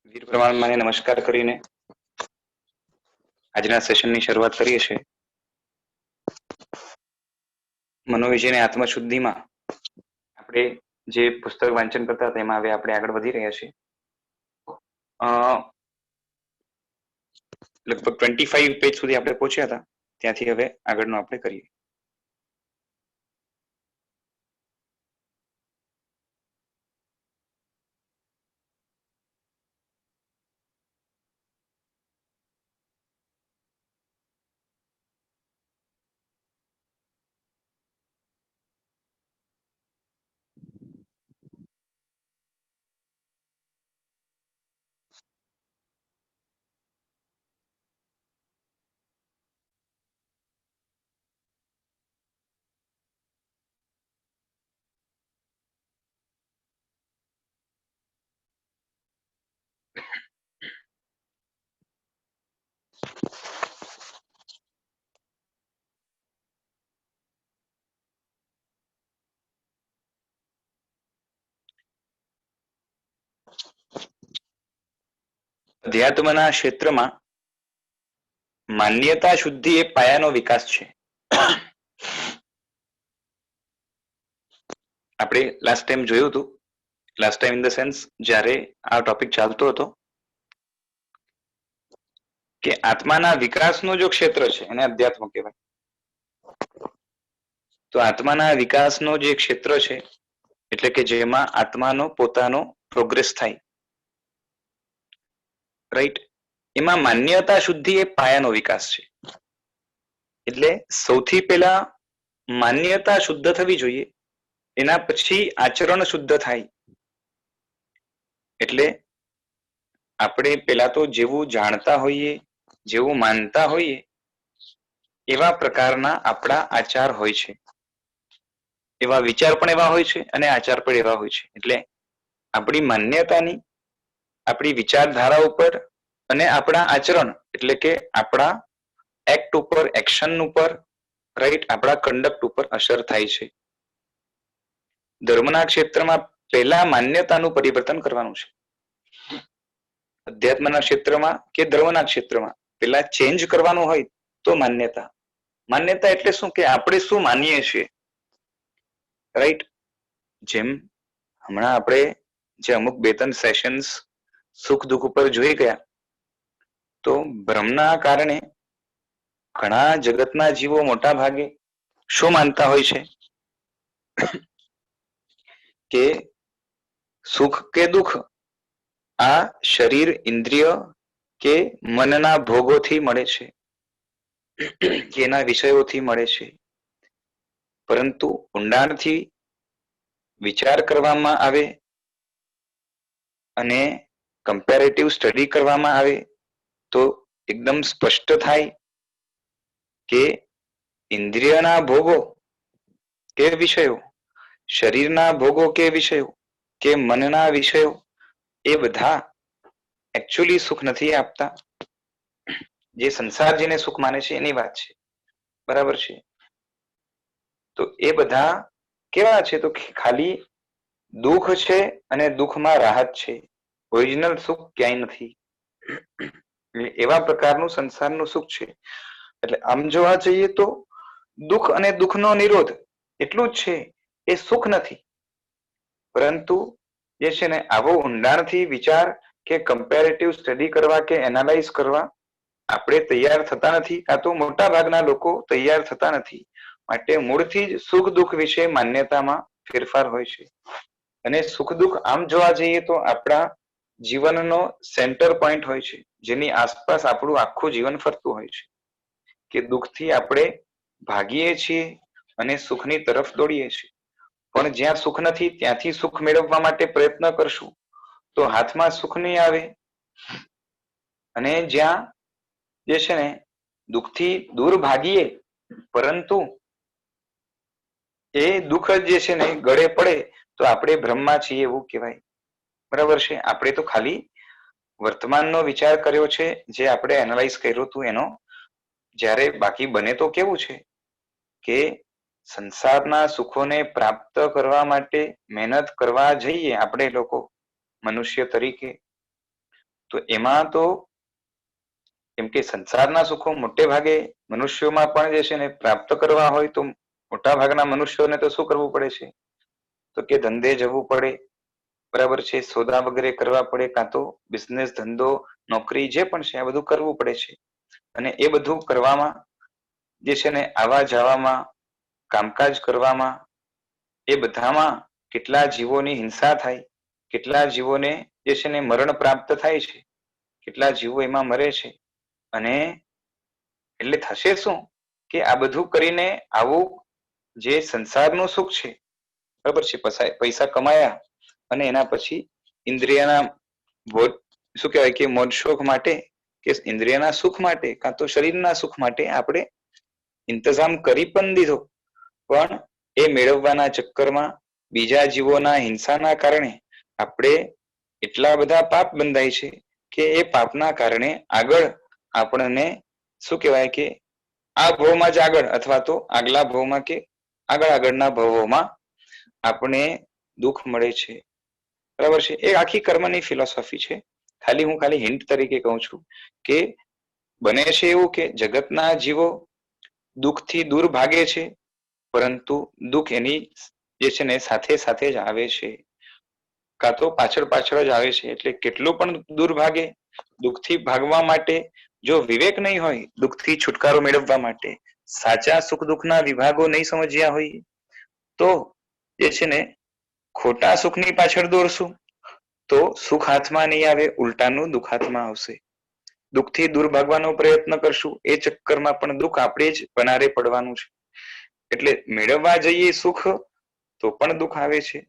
વીર પ્રમાણમાં નમસ્કાર કરીને આજના સેશનની શરૂઆત કરીએ છીએ. મનોવિજ્ઞાન અને આત્મશુદ્ધિમાં આપણે જે પુસ્તક વાંચન કરતા હતા એમાં હવે આપણે આગળ વધી રહ્યા છીએ. લગભગ 25 પેજ સુધી આપણે પહોંચ્યા હતા, ત્યાંથી હવે આગળનું આપણે કરીએ. અધ્યાત્મના ક્ષેત્રમાં માન્યતા શુદ્ધિ એ પાયાનો વિકાસ છે. આપણે લાસ્ટ ટાઈમ જોયું હતું, last time in the sense જ્યારે આ ટોપિક ચાલતો હતો કે આત્માના વિકાસનું જો ક્ષેત્ર છે એને અધ્યાત્મ કહેવાય. તો આત્માના વિકાસનો જે ક્ષેત્ર છે એટલે કે જેમાં આત્માનો પોતાનો પ્રોગ્રેસ થાય, રાઈટ, એમાં માન્યતા શુદ્ધિ એ પાયાનો વિકાસ છે. એટલે સૌથી પહેલા માન્યતા શુદ્ધ થવી જોઈએ, એના પછી આચરણ શુદ્ધ થાય. એટલે આપણે પેલા તો જેવું જાણતા હોઈએ, જેવું માનતા હોઈએ એવા પ્રકારના આપણા આચાર હોય છે, એવા વિચાર પણ એવા હોય છે અને આચાર પણ એવા હોય છે. એટલે આપણી માન્યતાની, આપણી વિચારધારા ઉપર અને આપણા આચરણ એટલે કે આપણા એક્ટ ઉપર, એક્શન ઉપર, રાઈટ, આપણા કન્ડક્ટ ઉપર અસર થાય છે. ધર્મના ક્ષેત્રમાં પહેલા માન્યતાનું પરિવર્તન કરવાનું છે. અધ્યાત્મના ક્ષેત્રમાં કે ધર્મના ક્ષેત્રમાં પેલા ચેન્જ કરવાનું હોય તો માન્યતા. માન્યતા એટલે શું કે આપણે શું માનીએ છીએ, રાઈટ. જેમ હમણાં આપણે જે અમુક 2-3 સેશન્સ સુખ દુઃખ ઉપર જોઈ ગયા, તો ભ્રમના કારણે ઘણા જગતના જીવો મોટા ભાગે શું માનતા હોય છે કે સુખ કે દુઃખ આ શરીર, ઇન્દ્રિય કે મનના ભોગોથી મળે છે, કે એના વિષયોથી મળે છે. પરંતુ ઊંડાણથી વિચાર કરવામાં આવે અને કમ્પેરેટિવ સ્ટડી કરવામાં આવે તો એકદમ સ્પષ્ટ થાય કે ઇન્દ્રિયના ભોગો કે વિષયો, શરીરના ભોગો કે વિષયો, કે મનના વિષયો એ બધા એકચ્યુઅલી સુખ નથી આપતા. જે સંસાર જેને સુખ માને છે એની વાત છે, બરાબર છે. તો એ બધા કેવા છે તો ખાલી દુઃખ છે અને દુઃખમાં રાહત છે, ઓરિજિનલ સુખ ક્યાંય નથી. એવા પ્રકારનું સંસારનું સુખ છે. એટલે આમ જોવા જઈએ તો દુઃખ અને દુઃખનો નિરોધ એટલું જ છે, એ સુખ નથી. પરંતુ જે છે ને આવો ઊંડાણથી વિચાર કે કમ્પેરેટિવ સ્ટડી કરવા કે એનાલાઇઝ કરવા આપણે તૈયાર થતા નથી, કાં તો મોટા ભાગના લોકો તૈયાર થતા નથી. માટે મૂળથી જ સુખ દુઃખ વિશે માન્યતામાં ફેરફાર હોય છે. અને સુખ દુઃખ આમ જોવા જઈએ તો આપણા જીવનનો સેન્ટર પોઈન્ટ હોય છે, જેની આસપાસ આપણું આખું જીવન ફરતું હોય છે. કે દુઃખથી આપણે ભાગીએ છીએ અને સુખની તરફ દોડીએ છીએ. પણ જ્યાં સુખ નથી ત્યાંથી સુખ મેળવવા માટે પ્રયત્ન કરશું તો હાથમાં સુખ નહીં આવે. અને જ્યાં જે છે ને દુઃખથી દૂર ભાગીએ પરંતુ એ દુઃખ જે છે ને ગળે પડે તો આપણે ભ્રમમાં છીએ એવું કહેવાય, બરાબર છે. આપણે તો ખાલી વર્તમાનનો વિચાર કર્યો છે, જે આપણે એનાલાઇઝ કર્યું હતું એનો. જ્યારે બાકી બને તો કેવું છે કે સંસારના સુખોને પ્રાપ્ત કરવા માટે મહેનત કરવા જઈએ આપણે લોકો મનુષ્ય તરીકે, તો એમાં તો કેમ કે સંસારના સુખો મોટે ભાગે મનુષ્યોમાં પણ જે છે ને પ્રાપ્ત કરવા હોય તો મોટા ભાગના મનુષ્યોને તો શું કરવું પડે છે? તો કે ધંધે જવું પડે, બરાબર છે, સોદા વગેરે કરવા પડે, કાં તો બિઝનેસ ધંધો નોકરી જે પણ છે આ બધું કરવું પડે છે. અને એ બધું કરવામાં જે છે ને આવા જવામાં, કામકાજ કરવામાં, એ બધામાં કેટલા જીવોની હિંસા થાય, કેટલા જીવોને જે છે ને મરણ પ્રાપ્ત થાય છે, કેટલા જીવો એમાં મરે છે. અને એટલે થશે શું કે આ બધું કરીને આવું જે સંસારનું સુખ છે, બરાબર છે, પૈસા કમાયા અને એના પછી ઇન્દ્રિયના શું કહેવાય કે મોજ શોખ માટે કે ઇન્દ્રિયના સુખ માટે કાં તો શરીરના સુખ માટે આપણે ઇંતજામ કરી પણ દીધો, પણ એ મેળવવાના ચક્કરમાં બીજા જીવોના હિંસાના કારણે આપણે એટલા બધા પાપ બંધાય છે કે એ પાપના કારણે આગળ આપણને શું કહેવાય કે આ ભવમાં જ આગળ અથવા તો આગલા ભવમાં કે આગળના ભવોમાં આપણે દુઃખ મળે છે, બરાબર છે. એ આખી કર્મની ફિલોસોફી છે. ખાલી હિન્ટ તરીકે કહું છું કે બને છે એવું કે જગતના જીવો દુઃખથી દૂર ભાગે છે, પરંતુ દુઃખ એની જે છે ને સાથે સાથે જ આવે છે, કાં તો પાછળ પાછળ જ આવે છે. એટલે કેટલું પણ દૂર ભાગે, દુઃખથી ભાગવા માટે જો વિવેક નહીં હોય, દુઃખથી છુટકારો મેળવવા માટે સાચા સુખ દુઃખના વિભાગો નહીં સમજ્યા હોય, તો જે છે ને ખોટા સુખની પાછળ દોરશું તો સુખ હાથમાં નહીં આવે, ઉલટાનું દુઃખ હાથમાં આવશે. દુઃખથી દૂર ભાગવાનો પ્રયત્ન કરશું, એ ચક્કરમાં પણ દુઃખ આપણે જ બનારે પડવાનું છે. એટલે મેળવવા જઈએ સુખ તો પણ દુઃખ આવે છે,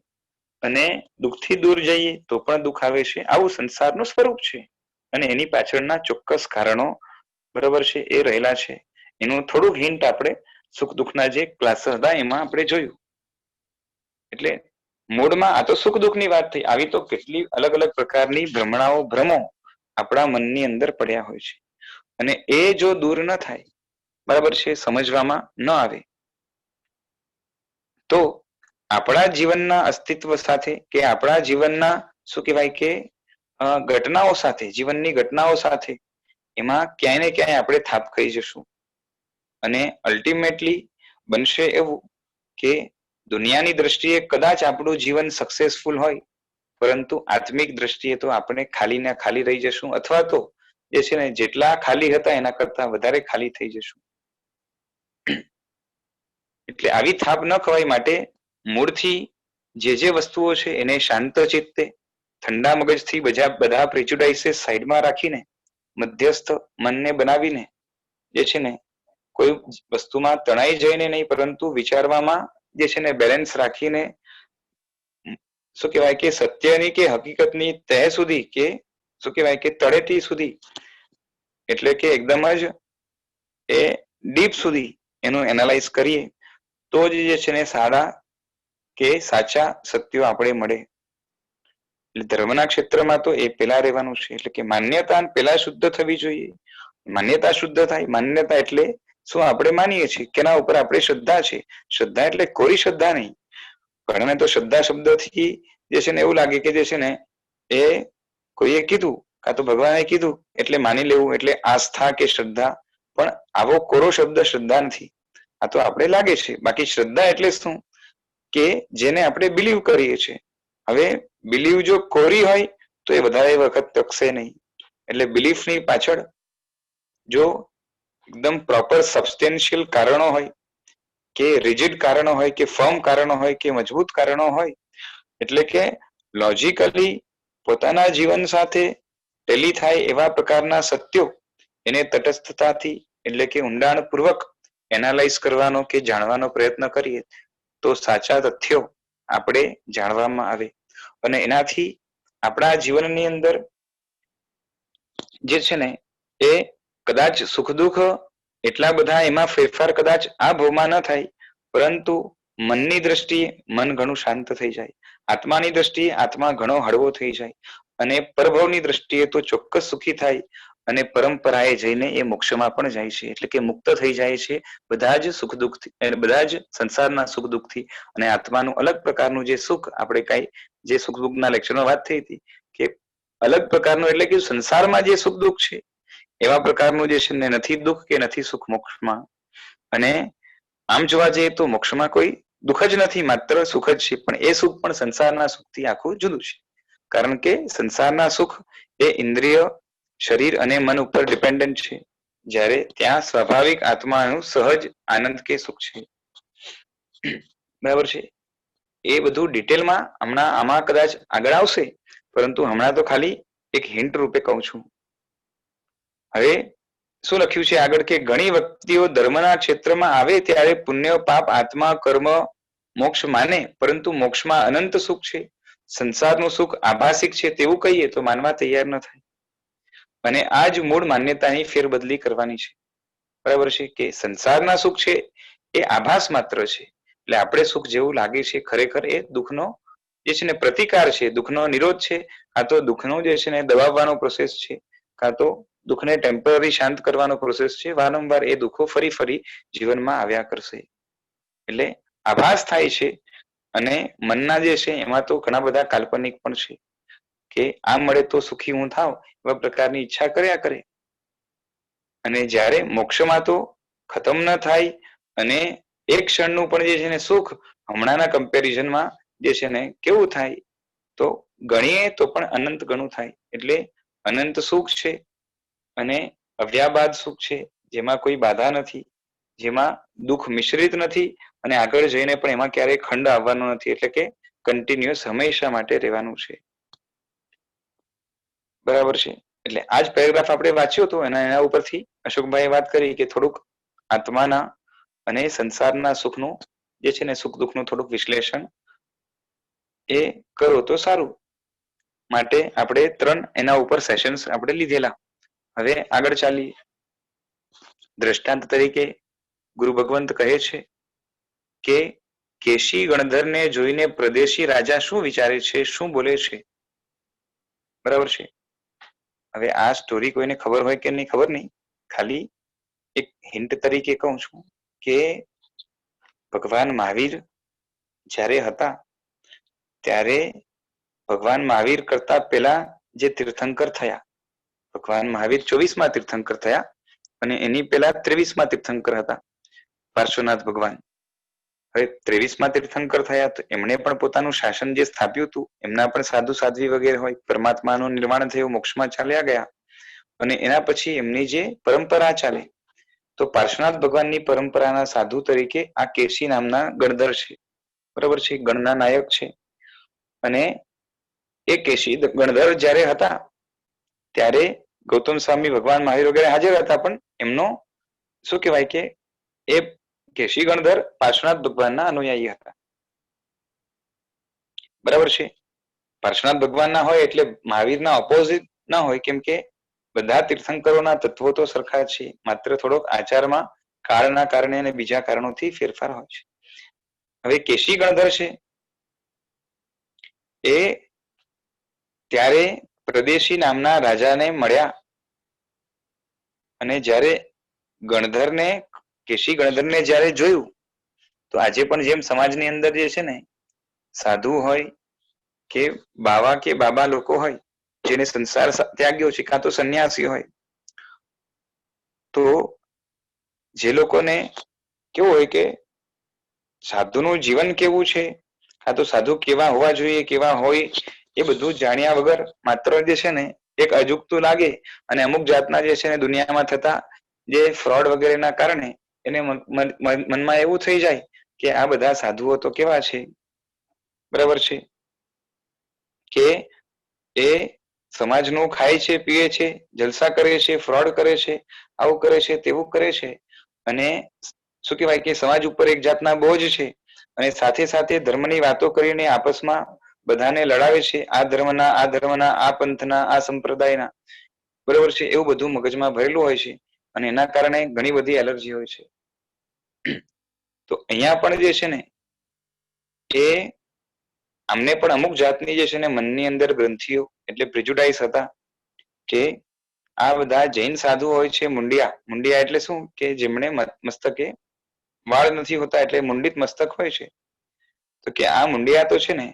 અને દુઃખથી દૂર જઈએ તો પણ દુઃખ આવે છે. આવું સંસારનું સ્વરૂપ છે, અને એની પાછળના ચોક્કસ કારણો બરાબર છે એ રહેલા છે. એનું થોડુંક હિન્ટ આપણે સુખ દુઃખના જે ક્લાસ હતા એમાં આપણે જોયું. એટલે મૂળમાં આ તો સુખ દુઃખની વાત થઈ. આવી તો કેટલી અલગ અલગ પ્રકારની ભ્રમણાઓ, ભ્રમો આપણા મનની અંદર પડ્યા હોય છે, અને એ જો દૂર ન થાય, બરાબર છે, સમજવામાં ન આવે, તો આપણા જીવનના અસ્તિત્વ સાથે કે આપણા જીવનના શું કહેવાય કે ઘટનાઓ સાથે, જીવનની ઘટનાઓ સાથે એમાં ક્યાંય ને ક્યાંય આપણે થાપ ખાઈ જશું. અને અલ્ટિમેટલી બનશે એવું કે દુનિયાની દ્રષ્ટિએ કદાચ આપણું જીવન સક્સેસફુલ હોય, પરંતુ આત્મિક દ્રષ્ટિએ તો આપણે ખાલી ને ખાલી રહી જશું, અથવા તો જે છે ને જેટલા ખાલી હતા એના કરતા વધારે ખાલી થઈ જશું. એટલે આવી થાપ ન ખવાય માટે મૂળથી જે વસ્તુઓ છે એને શાંત ચિત્તે, ઠંડા મગજથી બધા પ્રેજુડાઇસીસ સાઈડમાં રાખીને મધ્યસ્થ મનને બનાવીને જે છે ને કોઈ વસ્તુમાં તણાઈ જઈને નહીં, પરંતુ વિચારવામાં જે છે ને બેલેન્સ રાખીને શું કહેવાય કે સત્યની કે હકીકતની તહ સુધી કે શું કહેવાય કે તળેટી સુધી, એટલે કે એકદમ જ એ ડીપ સુધી એનું એનાલાઇઝ કરીએ તો જ જે છે ને સારા કે સાચા સત્યો આપણે મળે. એટલે ધર્મના ક્ષેત્રમાં તો એ પેલા રહેવાનું છે. એટલે કે માન્યતા પેલા શુદ્ધ થવી જોઈએ. માન્યતા શુદ્ધ થાય. માન્યતા એટલે શું આપણે માનીએ છીએ, કેના ઉપર આપણે શ્રદ્ધા છે. શ્રદ્ધા એટલે કોરી શ્રદ્ધા નહીં. ઘણાને તો શ્રદ્ધા શબ્દથી જે છે ને એવું લાગે કે જે છે ને એ કોઈએ કીધું કાં તો ભગવાને કીધું એટલે માની લેવું, એટલે આસ્થા કે શ્રદ્ધા. પણ આવો કોરો શબ્દ શ્રદ્ધા નથી. આ તો આપણે લાગે છે. બાકી શ્રદ્ધા એટલે શું કે જેને આપણે બિલીવ કરીએ છીએ. હવે બિલીવ જો કોરી હોય તો એ વધારે વખત ટકશે નહીં. એટલે બિલીફની પાછળ જો એકદમ પ્રોપર સબસ્ટેન્શિયલ કારણો હોય, કે રિજિડ કારણો હોય, કે ફર્મ કારણો હોય, કે મજબૂત કારણો હોય, એટલે કે લોજિકલી પોતાના જીવન સાથે ટેલી થાય એવા પ્રકારના સત્યો એને તટસ્થતાથી એટલે કે ઊંડાણપૂર્વક એનાલાઇઝ કરવાનો કે જાણવાનો પ્રયત્ન કરીએ તો સાચા તથ્યો આપણે જાણવામાં આવે, અને એનાથી આપણા જીવનની અંદર જે છે ને એ કદાચ સુખ દુઃખ એટલા બધા એમાં ફેરફાર કદાચ આ ભવમાં ન થાય, પરંતુ મનની દ્રષ્ટિએ મન ઘણું શાંત થઈ જાય, આત્માની દ્રષ્ટિએ આત્મા ઘણો હળવો થઈ જાય, અને પરભવની દ્રષ્ટિએ તો ચોક્કસ સુખી થાય, અને પરંપરાએ જઈને એ મોક્ષમાં પણ જાય છે. એટલે કે મુક્ત થઈ જાય છે બધા જ સુખ દુઃખથી, બધા જ સંસારના સુખ દુઃખથી. અને આત્માનું અલગ પ્રકારનું જે સુખ, આપણે જે સુખ દુઃખના લેક્ચરમાં વાત થઈ હતી કે અલગ પ્રકારનું એટલે કે સંસારમાં જે સુખ દુઃખ છે એવા પ્રકારનું જે છે ને નથી દુઃખ કે નથી સુખ મોક્ષમાં. અને આમ જોવા જઈએ તો મોક્ષમાં કોઈ દુઃખ જ નથી, માત્ર સુખ જ છે, પણ એ સુખ પણ સંસારના સુખથી આખું જુદું છે. કારણ કે સંસારના સુખ એ ઇન્દ્રિય, શરીર અને મન ઉપર ડિપેન્ડન્ટ છે, જ્યારે ત્યાં સ્વાભાવિક આત્માનું સહજ આનંદ કે સુખ છે. બરાબર છે. એ બધું ડિટેલમાં હમણાં આમાં કદાચ આગળ આવશે, પરંતુ હમણાં તો ખાલી એક હિન્ટ રૂપે કહું છું. હવે શું લખ્યું છે આગળ કે ઘણી વ્યક્તિઓ ધર્મના ક્ષેત્રમાં આવે ત્યારે પુણ્ય પાપ આત્મા કર્મ મોક્ષ માને, પરંતુ મોક્ષમાં અનંત સુખ છે, સંસારનું સુખ આભાસિક છે તેવું કહીએ તો માનવા તૈયાર ન થાય. અને આ જ મૂળ માન્યતાની ફેરબદલી કરવાની છે. બરાબર છે કે સંસારના સુખ છે એ આભાસ માત્ર છે, એટલે આપણે સુખ જેવું લાગે છે ખરેખર એ દુઃખનો જે છે ને પ્રતિકાર છે, દુઃખનો નિરોધ છે, કાં તો દુઃખનો જે છે ને દબાવવાનો પ્રોસેસ છે, કાં તો દુઃખને ટેમ્પરરી શાંત કરવાનો પ્રોસેસ છે. વારંવાર એ દુઃખો ફરી ફરી જીવનમાં આવ્યા કરશે. એટલે આભાસ થાય છે. અને મનના જે છે એમાં તો ઘણા બધા કાલ્પનિક પણ છે કે આ મળે તો સુખી હું થાવ એવા પ્રકારની ઈચ્છા કર્યા કરે. અને જ્યારે મોક્ષમાં તો ખતમ ન થાય અને એક ક્ષણનું પણ જે છે ને સુખ હમણાંના કમ્પેરિઝનમાં જે છે ને કેવું થાય તો ગણીએ તો પણ અનંત ગણું થાય. એટલે અનંત સુખ છે અને અવ્યાબાદ સુખ છે, જેમાં કોઈ બાધા નથી, જેમાં દુઃખ મિશ્રિત નથી અને આગળ જઈને પણ એમાં ક્યારેય ખંડ આવવાનો નથી. એટલે કે કન્ટિન્યુઅસ હંમેશા માટે રહેવાનું છે. બરાબર છે. એટલે આ જ પેરેગ્રાફ આપણે વાંચ્યો હતો અને એના ઉપરથી અશોકભાઈએ વાત કરી કે થોડુંક આત્માના અને સંસારના સુખનું જે છે ને સુખ દુઃખનું થોડુંક વિશ્લેષણ એ કરો તો સારું. માટે આપણે 3 એના ઉપર સેશન્સ આપણે લીધેલા. હવે આગળ ચાલીએ. દ્રષ્ટાંત તરીકે ગુરુ ભગવંત કહે છે કે કેશી ગણધરને જોઈને પ્રદેશી રાજા શું વિચારે છે, શું બોલે છે. બરાબર છે. હવે આ સ્ટોરી કોઈને ખબર હોય કે નહીં ખબર નહીં, ખાલી એક હિન્ટ તરીકે કહું છું કે ભગવાન મહાવીર જ્યારે હતા ત્યારે ભગવાન મહાવીર કરતા પહેલા જે તીર્થંકર થયા, ભગવાન મહાવીર 24મા તીર્થંકર થયા અને એની પહેલા 23મા તીર્થંકર હતા પાર્શ્વનાથ ભગવાન. હવે 23મા તીર્થંકર થયા તો એમણે પણ પોતાનું શાસન જે સ્થાપ્યું હતું, એમના પણ સાધુ સાધ્વી વગેરે હોય, પરમાત્માનું નિર્માણ થયું, મોક્ષમાં ચાલ્યા ગયા અને એના પછી એમની જે પરંપરા ચાલે તો પાર્શ્વનાથ ભગવાનની પરંપરાના સાધુ તરીકે આ કેશી નામના ગણધર છે. બરાબર છે. ગણના નાયક છે. અને એ કેશી ગણધર જ્યારે હતા ત્યારે ગૌતમ સ્વામી, ભગવાન મહાવીર વગેરે હાજર હતા, પણ એમનો શું કહેવાય કે એ કેશી ગણધર પાર્શ્વનાથ ભગવાનના અનુયાયી હતા. બરાબર છે. પાર્શ્વનાથ ભગવાનના હોય એટલે મહાવીરના ઓપોઝિટ ના હોય, કેમ કે બધા તીર્થંકરોના તત્વો તો સરખા છે, માત્ર થોડોક આચારમાં કાળના કારણે અને બીજા કારણોથી ફેરફાર હોય છે. હવે કેશી ગણધર છે એ ત્યારે પ્રદેશી નામના રાજાને મળ્યા અને જ્યારે ગણધરને કેશી ગણધરને જ્યારે જોયું તો આજે પણ જેમ સમાજની અંદર જે છે ને સાધુ હોય કે બાવા કે બાબા લોકો હોય જેને સંસાર ત્યાગ્યો છે, કાં તો સંન્યાસી હોય, તો જે લોકોને કેવું હોય કે સાધુનું જીવન કેવું છે, કાં તો સાધુ કેવા હોવા જોઈએ, કેવા હોય, એ બધું જાણ્યા વગર માત્ર જે છે ને એક અજુકતું લાગે અને અમુક જાતના જે છે ને દુનિયામાં થતા જે ફ્રોડ વગેરેના કારણે એને મનમાં એવું થઈ જાય કે આ બધા સાધુઓ તો કેવા છે. બરાબર છે કે એ સમાજનું ખાય છે, પીએ છે, જલસા કરે છે, ફ્રોડ કરે છે, આવું કરે છે, તેવું કરે છે અને શું કહેવાય કે સમાજ ઉપર એક જાતના બોજ છે અને સાથે સાથે ધર્મની વાતો કરીને આપસમાં બધાને લડાવે છે. આ ધર્મના, આ ધર્મના, આ પંથના, આ સંપ્રદાયના. બરાબર છે. એવું બધું મગજમાં ભરેલું હોય છે અને એના કારણે ઘણી બધી એલર્જી હોય છે. તો અહીંયા પણ જે છે ને એ આમને પણ અમુક જાતની જે છે ને મનની અંદર ગ્રંથિઓ એટલે પ્રિજુડાઇઝ હતા કે આ બધા જૈન સાધુ હોય છે મુંડિયા. મુંડિયા એટલે શું કે જેમણે મસ્તકે વાળ નથી હોતા એટલે મુંડિત મસ્તક હોય છે. તો કે આ મુંડિયા તો છે ને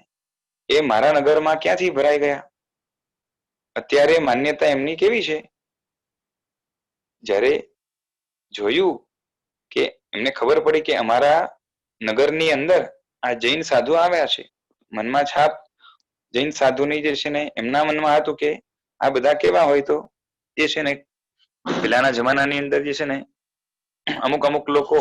એ મારા નગરમાં ક્યાંથી ભરાઈ ગયા. અત્યારે માન્યતા એમની કેવી છે, જ્યારે જોયું કે એમને ખબર પડી કે અમારા નગરની અંદર આ જૈન સાધુ આવ્યા છે, મનમાં છાપ જૈન સાધુની જે છે ને એમના મનમાં હતું કે આ બધા કેવા હોય, તો જે છે ને પેલાના જમાનાની અંદર જે છે ને અમુક અમુક લોકો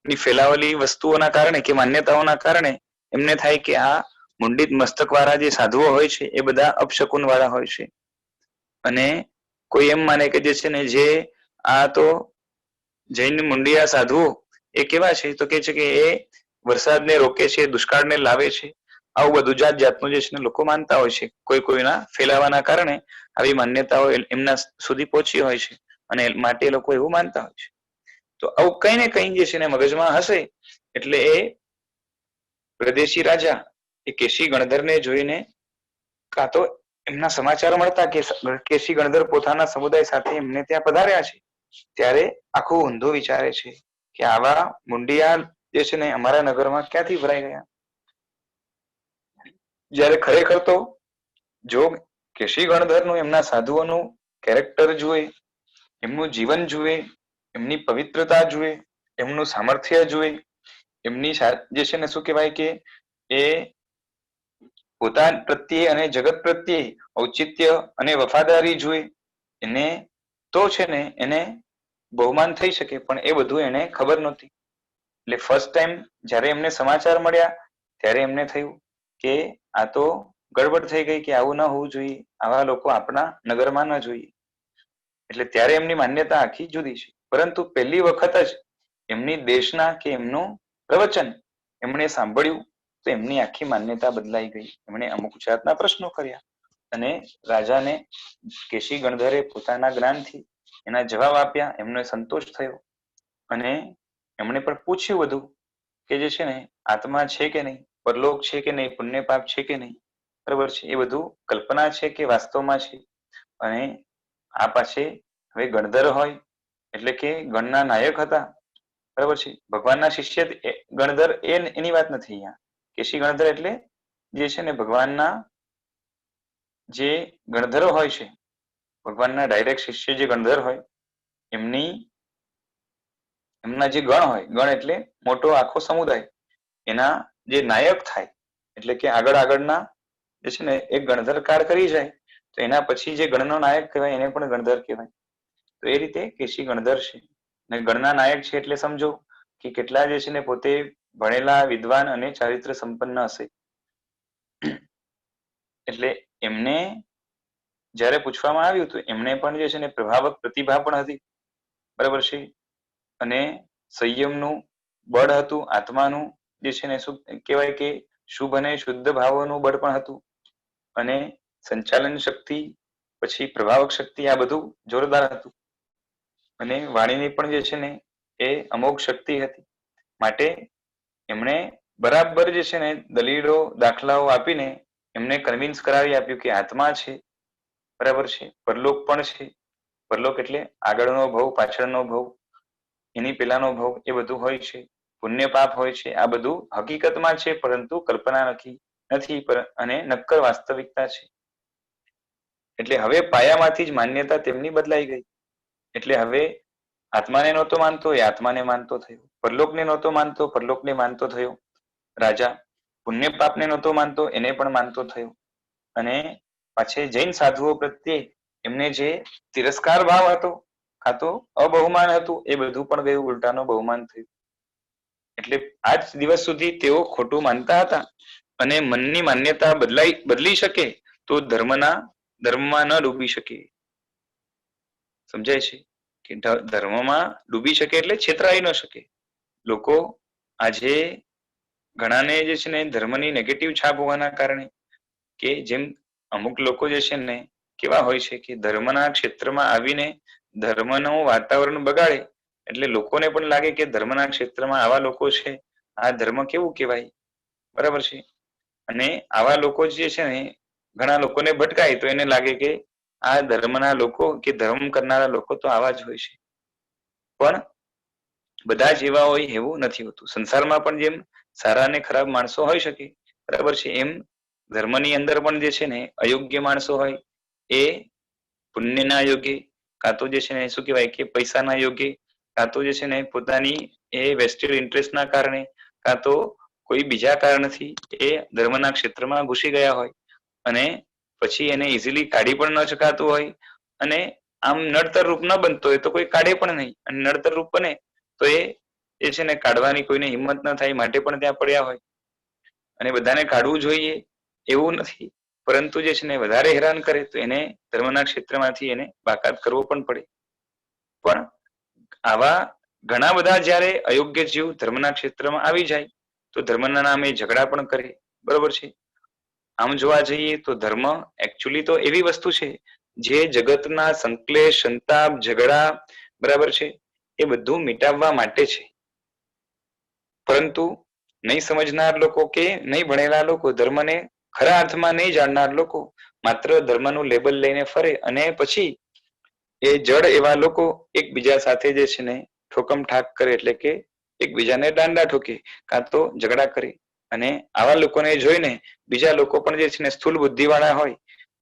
ની ફેલાવેલી વસ્તુઓના કારણે કે માન્યતાઓના કારણે એમને થાય કે આ મુંડિત મસ્તક વાળા જે સાધુઓ હોય છે એ બધા અપશકુન વાળા હોય છે, અને કોઈ એમ માને કે જે છે ને જે આ તો જૈન મુંડિયા સાધુઓ એ કેવા છે, તો કે છે કે એ વરસાદને રોકે છે, દુષ્કાળને લાવે છે, આવું બધું જાત જાતનું જે છે ને લોકો માનતા હોય છે, કોઈ કોઈના ફેલાવાના કારણે આવી માન્યતાઓ એમના સુધી પહોંચી હોય છે, અને માટે લોકો એવું માનતા હોય છે. તો આવું કઈ ને કઈ જે છે ને મગજમાં હશે એટલે એ પ્રદેશી રાજા એ કેસી ગણધરને જોઈને કાં તો એમના સમાચાર મળતા કે કેસી ગણધર પોતાના સમુદાય સાથે એમને ત્યાં પધાર્યા છે, ત્યારે આખું ઊંધું વિચારે છે કે આવા મુંડિયા જે છે ને અમારા નગરમાં ક્યાંથી ભરાઈ ગયા, જ્યારે ખરેખર તો જો કેસી ગણધરનું એમના સાધુઓનું કેરેક્ટર જુએ, એમનું જીવન જુએ, એમની પવિત્રતા જુએ, એમનું સામર્થ્ય જુએ, એમની જે છે ને શું કહેવાય કે એ પોતાના પ્રત્યે અને જગત પ્રત્યે ઔચિત્ય અને વફાદારી જુએ, એને તો છે ને એને બહુમાન થઈ શકે, પણ એ બધું એને ખબર નહોતી. એટલે ફર્સ્ટ ટાઈમ જ્યારે એમને સમાચાર મળ્યા ત્યારે એમને થયું કે આ તો ગડબડ થઈ ગઈ, કે આવું ન હોવું જોઈએ, આવા લોકો આપણા નગરમાં ન જોઈએ. એટલે ત્યારે એમની માન્યતા આખી જુદી છે. પરંતુ પહેલી વખત જ એમની દેશના કે એમનું પ્રવચન એમણે સાંભળ્યું તો એમની આખી માન્યતા બદલાઈ ગઈ. એમણે અમુક જાતના પ્રશ્નો કર્યા અને રાજાને કેસી ગણધરે પોતાના જ્ઞાનથી એના જવાબ આપ્યા, એમને સંતોષ થયો અને એમણે પણ પૂછ્યું બધું કે જે છે ને આત્મા છે કે નહીં, પરલોક છે કે નહીં, પુણ્ય પાપ છે કે નહીં, બરાબર છે, એ બધું કલ્પના છે કે વાસ્તવમાં છે. અને આ પાસે હવે ગણધર હોય એટલે કે ગણના નાયક હતા, બરાબર છે, ભગવાનના શિષ્ય ગણધર એની વાત નથી અહીંયા. કેસી ગણધર એટલે જે છે ને ભગવાનના જે ગણધરો હોય છે, ભગવાનના ડાયરેક્ટ શિષ્ય જે ગણધર હોય એમના જે ગણ હોય, ગણ એટલે મોટો આખો સમુદાય, એના જે નાયક થાય એટલે કે આગળના જે છે ને એક ગણધર કાર કરી જાય તો એના પછી જે ગણનો નાયક કહેવાય એને પણ ગણધર કહેવાય. તો એ રીતે કેસી ગણધર છે, અને ગણના નાયક છે એટલે સમજો કે કેટલા જે છે ને પોતે ભણેલા, વિદ્વાન અને ચારિત્ર સંપન્ન હશે. એટલે એમને જ્યારે પૂછવામાં આવ્યું તો એમને પણ જે છે ને પ્રભાવક પ્રતિભા પણ હતી, બરાબર છે, અને સંયમનું બળ હતું, આત્માનું જે છે ને શું કહેવાય કે શુભ અને શુદ્ધ ભાવોનું બળ પણ હતું, અને સંચાલન શક્તિ પછી પ્રભાવક શક્તિ આ બધું જોરદાર હતું, અને વાણીની પણ જે છે ને એ અમોઘ શક્તિ હતી. માટે એમણે બરાબર જે છે ને દલીલો, દાખલાઓ આપીને એમને કન્વિન્સ કરાવી આપ્યું કે આત્મા છે, બરાબર છે, પરલોક પણ છે, પરલોક એટલે આગળનો ભવ, પાછળનો ભવ, એની પેલાનો ભવ, એ બધું હોય છે, પુણ્ય પાપ હોય છે, આ બધું હકીકતમાં છે પરંતુ કલ્પના નથી, અને નક્કર વાસ્તવિકતા છે. એટલે હવે પાયામાંથી જ માન્યતા તેમની બદલાઈ ગઈ. એટલે હવે આત્માને નહોતો માનતો એ આત્માને માનતો થયો, પરલોકને નહોતો માનતો પરલોકને માનતો થયો, રાજા પુણ્ય પાપને નહોતો માનતો એને પણ માનતો થયો. અને પાછે જૈન સાધુઓ પ્રત્યે એમને જે તિરસ્કાર ભાવ હતો કાં તો અબહુમાન હતું એ બધું પણ ગયું, ઉલટાનું બહુમાન થયું. એટલે આજ દિવસ સુધી તેઓ ખોટું માનતા હતા, અને મનની માન્યતા બદલી શકે તો ધર્મમાં ન ડૂબી શકે. સમજાય છે કે ધર્મમાં ડૂબી શકે એટલે છેતરાઈ ન શકે. લોકો આજે ઘણાને જે છે ને ધર્મની નેગેટિવ છાપ હોવાના કારણે, કે જેમ અમુક લોકો જે છે ને કેવા હોય છે કે ધર્મના ક્ષેત્રમાં આવીને ધર્મનું વાતાવરણ બગાડે, એટલે લોકોને પણ લાગે કે ધર્મના ક્ષેત્રમાં આવા લોકો છે, આ ધર્મ કેવું કહેવાય, બરાબર છે, અને આવા લોકો જે છે ને ઘણા લોકોને ભટકાય તો એને લાગે કે આ ધર્મના લોકો કે ધર્મ કરનારા લોકો તો આવા જ હોય છે. પણ બધા જ એવા હોય એવું નથી હોતું. સંસારમાં પણ જેમ સારા અને ખરાબ માણસો હોઈ શકે, બરાબર છે, એમ ધર્મની અંદર પણ જે છે ને અયોગ્ય માણસો હોય, એ પુણ્યના યોગે, કાં તો જે છે ને શું કહેવાય કે પૈસાના યોગે, કાં તો જે છે ને પોતાની એ વેસ્ટેડ ઇન્ટરેસ્ટના કારણે, કાં તો કોઈ બીજા કારણથી એ ધર્મના ક્ષેત્રમાં ઘૂસી ગયા હોય અને પછી એને ઇઝીલી કાઢી પણ ન શકાતું હોય અને આમ નડતર રૂપ ન બનતો હોય તો કોઈ કાઢે પણ નહીં, અને નડતર રૂપ બને તો એ છે ને કાઢવાની કોઈને હિંમત ન થાય માટે પણ ત્યાં પડ્યા હોય. અને બધાને કાઢવું જોઈએ એવું નથી, પરંતુ જે છે ને વધારે હેરાન કરે તો એને ધર્મના ક્ષેત્રમાંથી એને બાકાત કરવો પણ પડે. પણ આવા ઘણા બધા જ્યારે અયોગ્ય જીવ ધર્મના ક્ષેત્રમાં આવી જાય તો ધર્મના નામે ઝઘડા પણ કરે. બરોબર છે. આમ જોવા જઈએ તો ધર્મ એકચ્યુઅલી તો એવી વસ્તુ છે જે જગતના સંકલેશ, સંતાપ, ઝઘડા, બરાબર છે, એ બધું મિટાવવા માટે છે. પરંતુ નહીં સમજનાર લોકો કે નહીં ભણેલા લોકો, ધર્મને ખરા અર્થમાં નહીં જાણનાર લોકો માત્ર ધર્મનું લેબલ લઈને ફરે અને પછી એ જડ એવા લોકો એકબીજા સાથે જે છે ને ઠોકમ ઠાક કરે, એટલે કે એકબીજાને દાંડા ઠોકે, કાં તો ઝઘડા કરે. અને આવા લોકોને જોઈને બીજા લોકો પણ જે છે ને સ્થૂલ બુદ્ધિ વાળા હોય,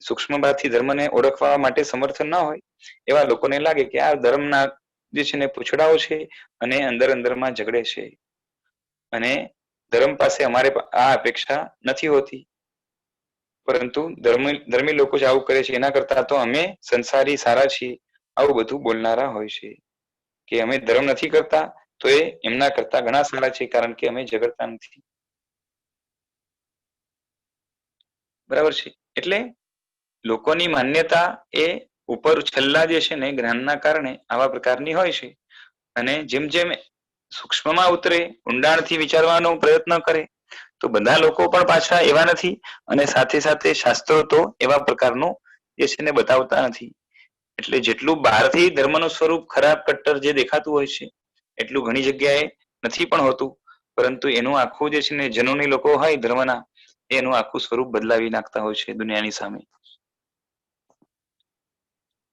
સૂક્ષ્મતાથી ધર્મને ઓળખવા માટે સમર્થ ન હોય, એવા લોકોને લાગે કે આ ધર્મના જે છે ને પૂછડાઓ છે અને અંદર અંદરમાં ઝઘડે છે અને ધર્મ પાસે અમારે આ અપેક્ષા નથી હોતી. પરંતુ ધર્મી લોકો જ આવું કરે છે, એના કરતા તો અમે સંસારી સારા છીએ, આવું બધું બોલનારા હોય છે. કે અમે ધર્મ નથી કરતા તો એ એમના કરતા ઘણા સારા છે, કારણ કે અમે ઝઘડતા નથી. બરાબર છે. એટલે લોકોની માન્યતા એ ઉપર છેલ્લા જે છે ને જ્ઞાનના કારણે આવા પ્રકારની હોય છે. અને જેમ જેમ સૂક્ષ્મમાં ઉતરે, ઊંડાણથી વિચારવાનો પ્રયત્ન કરે, તો બધા લોકો પણ પાછા એવા નથી અને સાથે સાથે શાસ્ત્રો તો એવા પ્રકારનું જે છે ને બતાવતા નથી. એટલે જેટલું બહારથી ધર્મનું સ્વરૂપ ખરાબ કટ્ટર જે દેખાતું હોય છે એટલું ઘણી જગ્યાએ નથી પણ હોતું, પરંતુ એનું આખું જે છે ને જનોની લોકો હોય ધર્મના, એનું આખું સ્વરૂપ બદલાવી નાખતા હોય છે દુનિયાની સામે.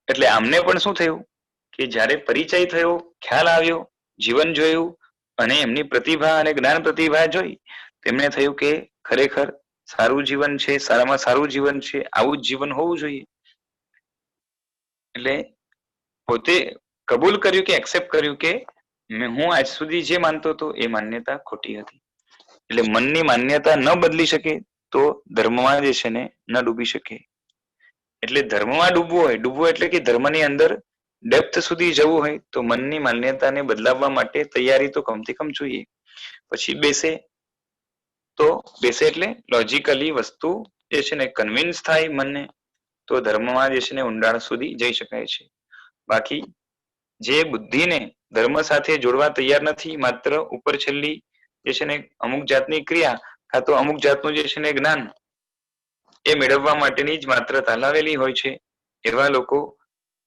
એટલે આમને પણ શું થયું કે જ્યારે પરિચય થયો, ખ્યાલ આવ્યો, જીવન જોયું અને એમની પ્રતિભા અને જ્ઞાન પ્રતિભા જોઈ, તેમને થયું કે ખરેખર સારું જીવન છે, સારામાં સારું જીવન છે, આવું જ જીવન હોવું જોઈએ. એટલે પોતે કબૂલ કર્યું કે એક્સેપ્ટ કર્યું કે હું આજ સુધી જે માનતો હતો એ માન્યતા ખોટી હતી. એટલે મનની માન્યતા ન બદલી શકે તો ધર્મમાં જે છે ને ન ડૂબી શકે. એટલે ધર્મમાં ડૂબવું એટલે કે ધર્મની અંદર ડેપ્થ સુધી જવું હોય તો મનની માન્યતાને બદલાવવા માટે તૈયારી તો કમથી કમ જોઈએ. પછી બેસે એટલે લોજિકલી વસ્તુ જે છે ને કન્વિન્સ થાય મનને, તો ધર્મમાં જે છે ને ઊંડાણ સુધી જઈ શકાય છે. બાકી જે બુદ્ધિને ધર્મ સાથે જોડવા તૈયાર નથી, માત્ર ઉપર છેલ્લી જે છે ને અમુક જાતની ક્રિયા કાં તો અમુક જાતનું જે છે ને જ્ઞાન એ મેળવવા માટેની જ માત્ર તાલાવેલી હોય છે, એવા લોકો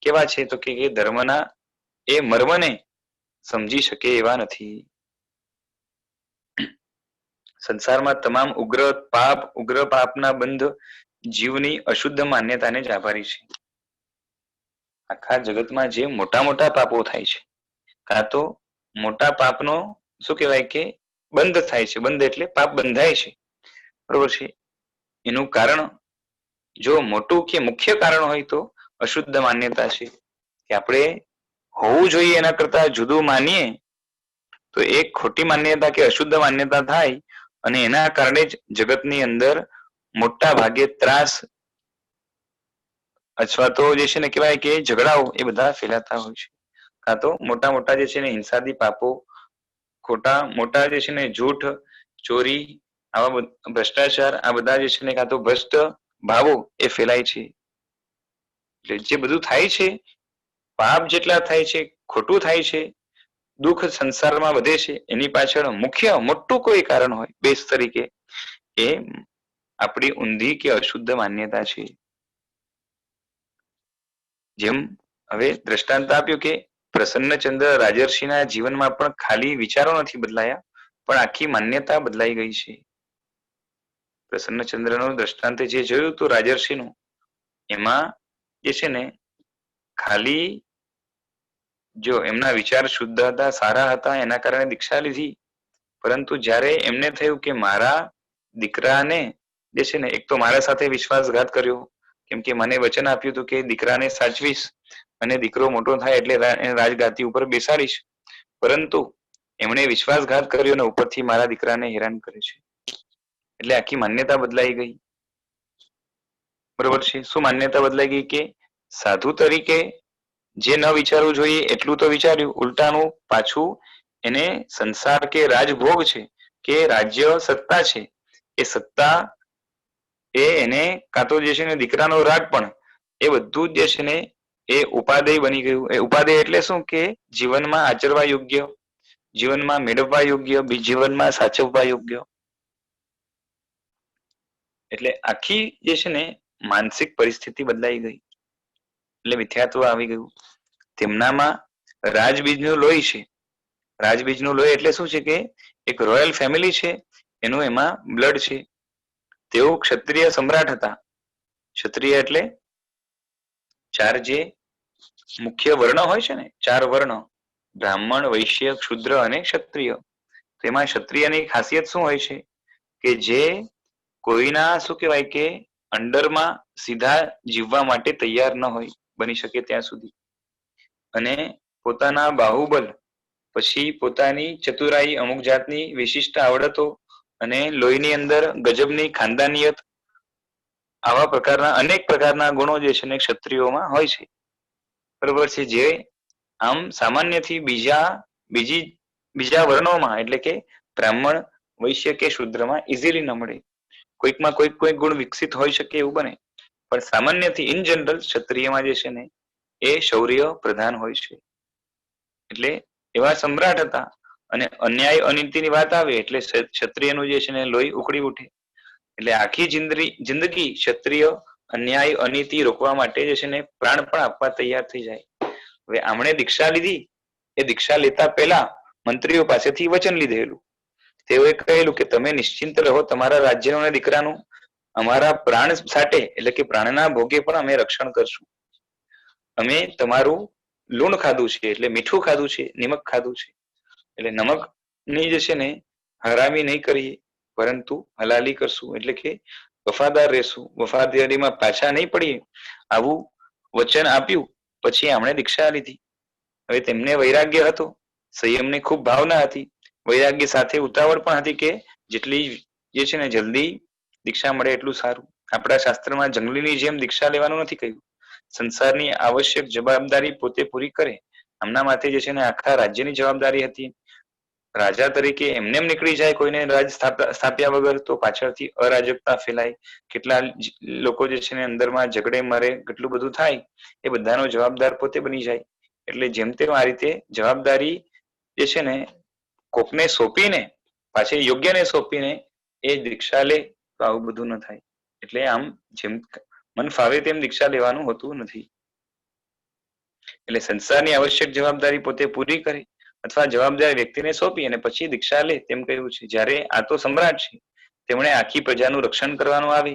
કેવા છે તો કે ધર્મના એ મર્મને સમજી શકે એવા નથી. સંસારમાં તમામ ઉગ્ર પાપના બંધ જીવની અશુદ્ધ માન્યતાને જ આભારી છે. આખા જગતમાં જે મોટા મોટા પાપો થાય છે, કાં તો મોટા પાપનો શું કહેવાય કે બંધ થાય છે, બંધ એટલે પાપ બંધાય છે, બરોબર છે. એનું કારણ જો મોટું કે મુખ્ય કારણ હોય તો અશુદ્ધ માન્યતા છે, કે આપણે હોવું જોઈએ એના કરતા જુદું માનીએ તો એક ખોટી માન્યતા કે અશુદ્ધ માન્યતા થાય અને એના કારણે જ જગતની અંદર મોટા ભાગે ત્રાસ અથવા તો જે છે ને કહેવાય કે ઝઘડાઓ એ બધા ફેલાતા હોય છે. કાં તો મોટા મોટા જે છે ને હિંસાદી પાપો, ખોટા મોટા જે છે ને જૂઠ, ચોરી, આવા ભ્રષ્ટાચાર, આ બધા જે છે ને કાં તો ભ્રષ્ટ ભાવો એ ફેલાય છે. એટલે જે બધું થાય છે, પાપ જેટલા થાય છે, ખોટું થાય છે, દુઃખ સંસારમાં વધે છે, એની પાછળ મુખ્ય મોટું કોઈ કારણ હોય બેઝ તરીકે એ આપણી ઊંધી કે અશુદ્ધ માન્યતા છે. જેમ હવે દ્રષ્ટાંત આપ્યું કે પ્રસન્નચંદ્ર રાજર્ષિના જીવનમાં પણ ખાલી વિચારો નથી બદલાયા, પણ આખી માન્યતા બદલાઈ ગઈ છે. પ્રસન્નચંદ્રનું દ્રષ્ટાંત જે જોયું હતું રાજર્ષિનું, એમાં જે છે ને ખાલી જો એમના વિચાર શુદ્ધ હતા, સારા હતા, એના કારણે દીક્ષા લીધી, પરંતુ જ્યારે એમને થયું કે મારા દીકરાને જે છે ને એક તો મારા સાથે વિશ્વાસઘાત કર્યો, કેમ કે મને વચન આપ્યું હતું કે દીકરાને સાચવીશ અને દીકરો મોટો થાય એટલે રાજગાદી ઉપર બેસાડીશ, પરંતુ એમણે વિશ્વાસઘાત કર્યો અને ઉપરથી મારા દીકરાને હેરાન કરે છે. એટલે આખી માન્યતા બદલાઈ ગઈ. બરોબર છે. શું માન્યતા બદલાઈ ગઈ કે સાધુ તરીકે જે ન વિચારવું જોઈએ એટલું તો વિચાર્યું, ઉલટાનું પાછું એને સંસાર કે રાજભોગ છે કે રાજ્ય સત્તા છે, એ સત્તા એને કાં તો જે છે ને દીકરાનો રાગ પણ એ બધું જ જે છે ને એ ઉપાદેય બની ગયું. એ ઉપાદેય એટલે શું કે જીવનમાં આચરવા યોગ્ય, જીવનમાં મેળવવા યોગ્ય, જીવનમાં સાચવવા યોગ્ય. એટલે આખી જે છે ને માનસિક પરિસ્થિતિ બદલાઈ ગઈ. એટલે મિથ્યાત્વ આવી ગયું. તેમનામાં રાજબીજનું લોહી છે. રાજબીજનું લોહી એટલે શું છે કે એક રોયલ ફેમિલી છે, એનું એમાં બ્લડ છે. તેઓ ક્ષત્રિય સમ્રાટ હતા. ક્ષત્રિય એટલે ચાર જે મુખ્ય વર્ણ હોય છે ને, 4 વર્ણ, બ્રાહ્મણ, વૈશ્ય, ક્ષુદ્ર અને ક્ષત્રિય. તેમાં ક્ષત્રિયની ખાસિયત શું હોય છે કે જે કોઈના શું કહેવાય કે અંડરમાં સીધા જીવવા માટે તૈયાર ન હોય બની શકે ત્યાં સુધી, અને પોતાના બાહુબલ પછી પોતાની ચતુરાઈ, અમુક જાતની વિશિષ્ટ આવડતો અને લોહીની અંદર ગજબની ખાનદાનિયત, આવા પ્રકારના અનેક પ્રકારના ગુણો જે છે ને ક્ષત્રિયોમાં હોય છે. બરોબર છે. જે આમ સામાન્યથી બીજા વર્ણોમાં એટલે કે બ્રાહ્મણ, વૈશ્ય કે શૂદ્રમાં ઇઝીલી ન મળે. કોઈકમાં કોઈક ગુણ વિકસિત હોઈ શકે એવું બને, પણ સામાન્યથી ઇન જનરલ ક્ષત્રિયમાં જે છે ને એ શૌર્ય પ્રધાન હોય છે. એટલે એવા સમ્રાટ હતા, અને અન્યાય અનીતિની વાત આવે એટલે ક્ષત્રિયનું જે છે ને લોહી ઉકળી ઉઠે. એટલે આખી જિંદગી ક્ષત્રિય અન્યાય અનીતિ રોકવા માટે જે છે ને પ્રાણ પણ આપવા તૈયાર થઈ જાય. હવે આમણે દીક્ષા લીધી, એ દીક્ષા લેતા પહેલા મંત્રીઓ પાસેથી વચન લીધેલું. તેઓએ કહેલું કે તમે નિશ્ચિંત રહો તમારા રાજ્યનું અને દીકરાનું, અમારા પ્રાણ સાથે એટલે કે પ્રાણના ભોગે પણ અમે રક્ષણ કરશું. અમે તમારું લૂણ ખાધું છે એટલે મીઠું ખાધું છે, નિમક ખાધું છે, એટલે નમકની જે છે ને હરામી નહીં કરીએ, પરંતુ હલાલી કરશું. એટલે કે વફાદાર રહેશું, વફાદારીમાં પાછા નહીં પડીએ, આવું વચન આપ્યું. પછી આમણે દીક્ષા લીધી. હવે તેમને વૈરાગ્ય હતો, સંયમની ખૂબ ભાવના હતી, વૈરાગ્ય સાથે ઉતાવળ પણ હતી કે જેટલી જે છે ને જલ્દી દીક્ષા મળે એટલું સારું. આપણા શાસ્ત્રમાં જંગલીની જેમ દીક્ષા લેવાનું નથી કહ્યું. સંસારની આવશ્યક જવાબદારી પોતે પૂરી કરે. આમના માથે જે છે ને આખા રાજ્યની જવાબદારી હતી. રાજા તરીકે એમને નીકળી જાય કોઈને રાજ સ્થાપ્યા વગર તો પાછળથી અરાજકતા ફેલાય, કેટલા લોકો જે છે ને અંદરમાં ઝઘડે મરે, કેટલું બધું થાય, એ બધાનો જવાબદાર પોતે બની જાય. એટલે જેમ તેમ આ રીતે જવાબદારી જે છે ને કોકને સોંપીને પાછી યોગ્યને સોંપીને એ દીક્ષા લે તો આવું બધું ન થાય. એટલે આમ જેમ મન ફાવે તેમ દીક્ષા લેવાનું હોતું નથી. એટલે સંસારની આવશ્યક જવાબદારી પોતે પૂરી કરે અથવા જવાબદાર વ્યક્તિને સોંપી અને પછી દીક્ષા લે તેમ કહ્યું છે. જ્યારે આ તો સમ્રાટ છે, તેમણે આખી પ્રજાનું રક્ષણ કરવાનું આવે.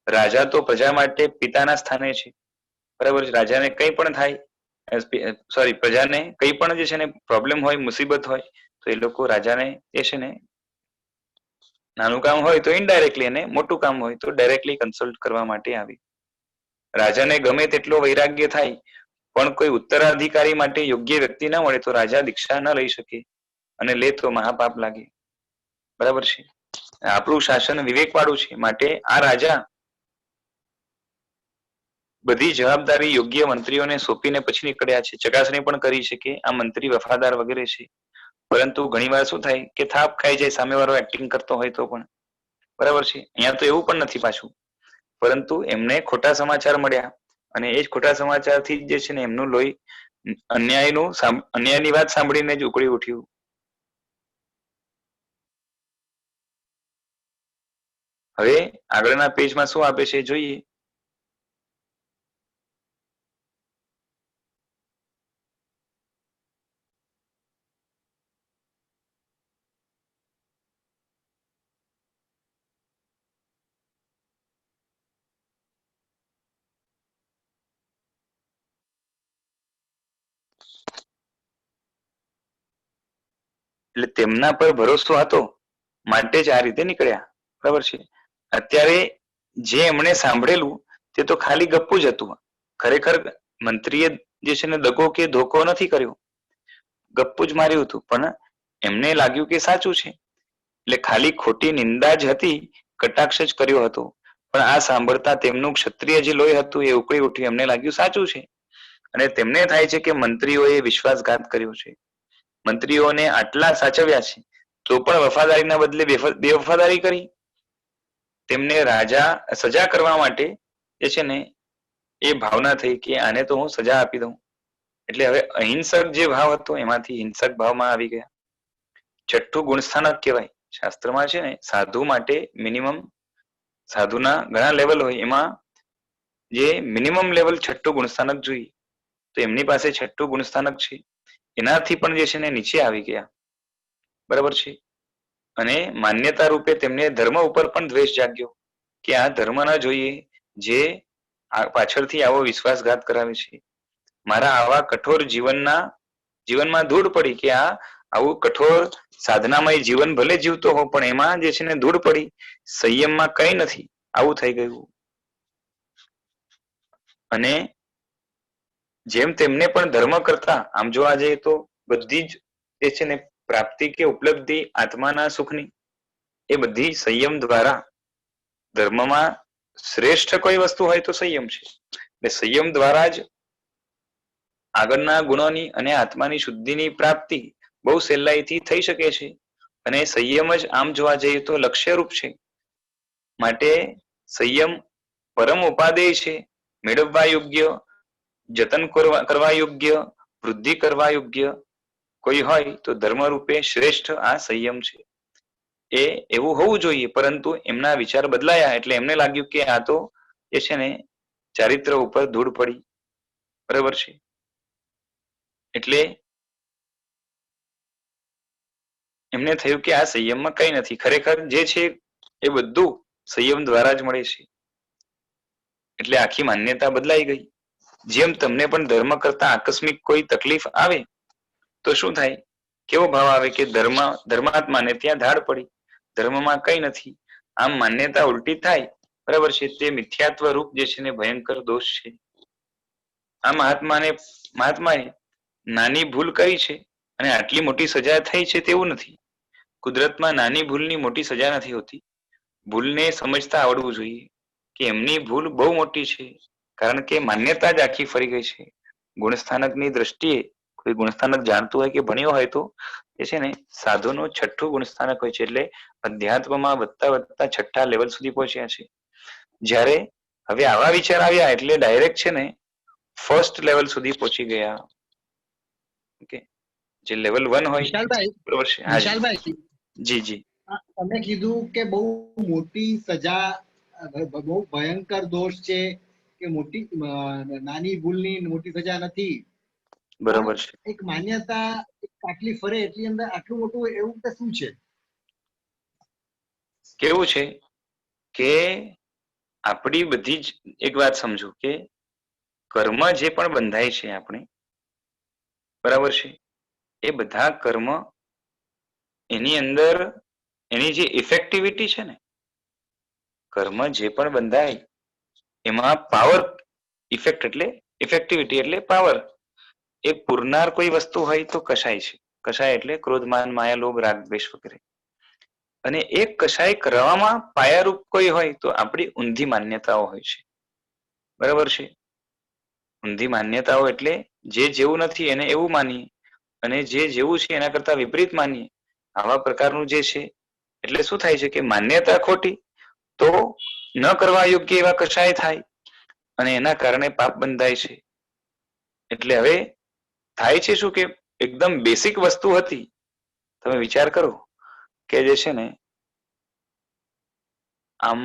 રાજા તો પ્રજા માટે પિતાના સ્થાને છે. બરાબર છે. રાજાને કંઈ પણ થાય, પ્રજાને કંઈ પણ જે છે ને પ્રોબ્લેમ હોય, મુસીબત હોય, તો એ લોકો રાજાને એ છે ને નાનું કામ હોય તો ઇનડાયરેક્ટલી અને મોટું કામ હોય તો ડાયરેક્ટલી કન્સલ્ટ કરવા માટે આવી. રાજાને ગમે તેટલો વૈરાગ્ય થાય પણ કોઈ ઉત્તરાધિકારી માટે યોગ્ય વ્યક્તિ ન મળે તો રાજા દીક્ષા ન લઈ શકે, અને લે તો મહાપાપ લાગે. બરાબર છે. આપણું શાસન વિવેકવાળું છે, માટે આ રાજા બધી જવાબદારી યોગ્ય મંત્રીઓને સોંપીને પછી નીકળ્યા છે. ચકાસણી પણ કરી છે કે આ મંત્રી વફાદાર વગેરે છે. પરંતુ ઘણીવાર શું થાય કે થાપ ખાઈ જાય સામેવાળો એક્ટિંગ કરતો હોય તો પણ. બરાબર છે. અહીંયા તો એવું પણ નથી પાછું, પરંતુ એમને ખોટા સમાચાર મળ્યા અને એ જ ખોટા સમાચારથી જે છે ને એમનું લોહી અન્યાયની વાત સાંભળીને જ ઉકળી ઉઠ્યું. હવે આગળના પેજમાં શું આપે છે જોઈએ. એટલે તેમના પર ભરોસો હતો માટે જ આ રીતે નીકળ્યા. બરાબર છે. અત્યારે જે એમણે સાંભળેલું તે તો ખાલી ગપ્પુ જ હતું. ખરેખર મંત્રીએ જે છે ને દગો કે ધોકો નથી કર્યો, ગપ્પુ જ માર્યું હતું, પણ એમને લાગ્યું કે સાચું છે એટલે ખાલી ખોટી નિંદા જ હતી, કટાક્ષ જ કર્યો હતો. પણ આ સાંભળતા તેમનું ક્ષત્રિય જે લોહી હતું એ ઉકળી ઉઠ્યું. એમને લાગ્યું સાચું છે અને તેમને થાય છે કે મંત્રીઓએ વિશ્વાસઘાત કર્યો છે, મંત્રીઓને આટલા સાચવ્યા છે તો પણ વફાદારીના બદલે બેવફાદારી કરી. તેમને રાજા સજા કરવા માટે જે છે ને એ ભાવના થઈ કે આને તો હું સજા આપી દઉં. એટલે હવે અહિંસક જે ભાવ હતો એમાંથી હિંસક ભાવમાં આવી ગયા. છઠ્ઠું ગુણસ્થાનક કહેવાય. શાસ્ત્રમાં છે ને સાધુ માટે મિનિમમ, સાધુના ઘણા લેવલ હોય, એમાં જે મિનિમમ લેવલ છઠ્ઠું ગુણસ્થાનક જોઈએ, તો એમની પાસે છઠ્ઠું ગુણસ્થાનક છે. એનાથી પણ જે છે ને નીચે આવી ગયા. બરાબર છે. અને માન્યતા રૂપે તેમને ધર્મ ઉપર પણ દ્વેષ જાગ્યો કે આ ધર્મ ના જોઈએ જે પાછળથી આવો વિશ્વાસઘાત કરાવે છે. મારા આવા કઠોર જીવનમાં ધૂળ પડી કે આ આવું કઠોર સાધનામય જીવન ભલે જીવતો હો પણ એમાં જે છે ને ધૂળ પડી, સંયમમાં કઈ નથી, આવું થઈ ગયું. અને જેમ તેમને પણ ધર્મ કરતા આમ જોવા જઈએ તો બધી જ જે છે ને પ્રાપ્તિ કે ઉપલબ્ધિ આત્માના સુખની એ બધી સંયમ દ્વારા, ધર્મમાં શ્રેષ્ઠ કોઈ વસ્તુ હોય તો સંયમ છે. એટલે સંયમ દ્વારા જ આગળના ગુણોની અને આત્માની શુદ્ધિની પ્રાપ્તિ બહુ સહેલાઈથી થઈ શકે છે. અને સંયમ જ આમ જોવા જઈએ તો લક્ષ્યરૂપ છે. માટે સંયમ પરમ ઉપાદેય છે, મેળવવા યોગ્ય, જતન કરવા યોગ્ય, વૃદ્ધિ કરવા યોગ્ય કોઈ હોય તો ધર્મરૂપે શ્રેષ્ઠ આ સંયમ છે. એ એવું હોવું જોઈએ, પરંતુ એમના વિચાર બદલાયા એટલે એમને લાગ્યું કે આ તો જે છે ને ચારિત્ર ઉપર ધૂળ પડી. બરાબર છે. એટલે એમને થયું કે આ સંયમમાં કઈ નથી, ખરેખર જે છે એ બધું સંયમ દ્વારા જ મળે છે. એટલે આખી માન્યતા બદલાઈ ગઈ. જેમ તમને પણ ધર્મ કરતા આકસ્મિક કોઈ તકલીફ આવે તો શું થાય, કેવો ભાવ આવે કે ધર્માત્માને ત્યાં ધાડ પડી, ધર્મમાં કઈ નથી, આમ માન્યતા ઉલટી થાય. બરાબર છે. તે મિથ્યાત્વ રૂપ જે છે ને ભયંકર દોષ છે. આ મહાત્માએ નાની ભૂલ કરી છે અને આટલી મોટી સજા થઈ છે તેવું નથી. કુદરતમાં નાની ભૂલની મોટી સજા નથી હોતી. ભૂલને સમજતા આવડવું જોઈએ કે એમની ભૂલ બહુ મોટી છે, કારણ કે માન્યતા જ આખી ફરી ગઈ છે. ગુણસ્થાનકની દ્રષ્ટિએ કોઈ ગુણસ્થાનક જાણતું હોય કે ભણ્યો હોય તો એ છે ને સાધુનું છઠ્ઠું ગુણસ્થાનક હોય છે. એટલે અધ્યાત્મમાં વધતા વધતા છઠ્ઠા લેવલ સુધી પહોંચ્યા છે. જ્યારે હવે આવા વિચાર આવ્યા એટલે ડાયરેક્ટ છે ને ફર્સ્ટ લેવલ સુધી પહોંચી ગયા. ઓકે, જે લેવલ 1 હોય. વિશાલભાઈ, બરોબર છે. વિશાલભાઈ, જી જી, તમે કીધું કે બહુ મોટી સજા, બહુ ભયંકર દોષ છે કે મોટી નાની ભૂલની મોટી સજા નથી. બરોબર છે. એક માન્યતા આટલી ફરે એટલી અંદર આટલું મોટું એવું તો શું છે? કેવું છે કે આપણી બધી જ એક વાત સમજો કે કર્મ જે પણ બંધાય છે આપણે, બરાબર છે, એ બધા કર્મ એની અંદર એની જે ઇફેક્ટિવિટી છે ને, કર્મ જે પણ બંધાય એમાં પાવર, ઇફેક્ટ એટલે ઇફેક્ટિવિટી એટલે પાવર. એ પૂરનાર કોઈ વસ્તુ હોય તો કશાય છે. કશાય એટલે ક્રોધ, માન, માયા, લોભ, રાગ, દ્વેષ વગેરે. અને એ કશાય કરવામાં પાયારૂપ કોઈ હોય તો આપણી ઊંધી માન્યતાઓ હોય છે. બરાબર છે. ઊંધી માન્યતાઓ એટલે જે જેવું નથી એને એવું માનીએ અને જે જેવું છે એના કરતા વિપરીત માનીએ. આવા પ્રકારનું જે છે એટલે શું થાય છે કે માન્યતા ખોટી તો ન કરવા યોગ્ય એવા કશાય થાય અને એના કારણે પાપ બંધાય છે. એટલે હવે થાય છે શું કે એકદમ બેસિક વસ્તુ હતી. તમે વિચાર કરો કે જે છે ને આમ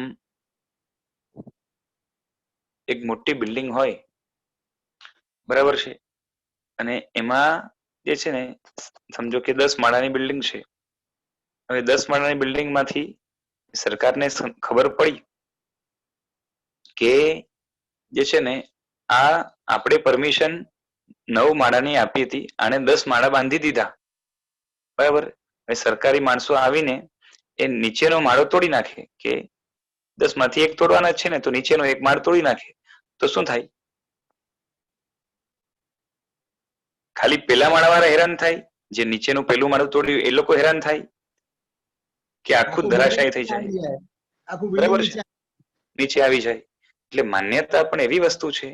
એક મોટી બિલ્ડિંગ હોય, બરાબર છે, અને એમાં જે છે ને સમજો કે 10 માળાની બિલ્ડિંગ છે. હવે 10 માળાની બિલ્ડિંગમાંથી સરકારને ખબર પડી કે જે છે ને આ આપણે પરમિશન 9 માળાની આપી હતી, આને 10 માળા બાંધી દીધા. બરાબર. હવે સરકારી માણસો આવીને એ નીચેનો માળો તોડી નાખે કે 10 માંથી એક તોડવાના જ છે ને, તો નીચેનો એક માળ તોડી નાખે. તો શું થાય? ખાલી પેલા માળાવાળા હેરાન થાય, જે નીચેનું પેલું માળું તોડ્યું એ લોકો હેરાન થાય, કે આખું ધરાશાયી થઈ જાય? આખું બિલ્ડિંગ બરાબર છે, નીચે આવી જાય. એટલે માન્યતા પણ એવી વસ્તુ છે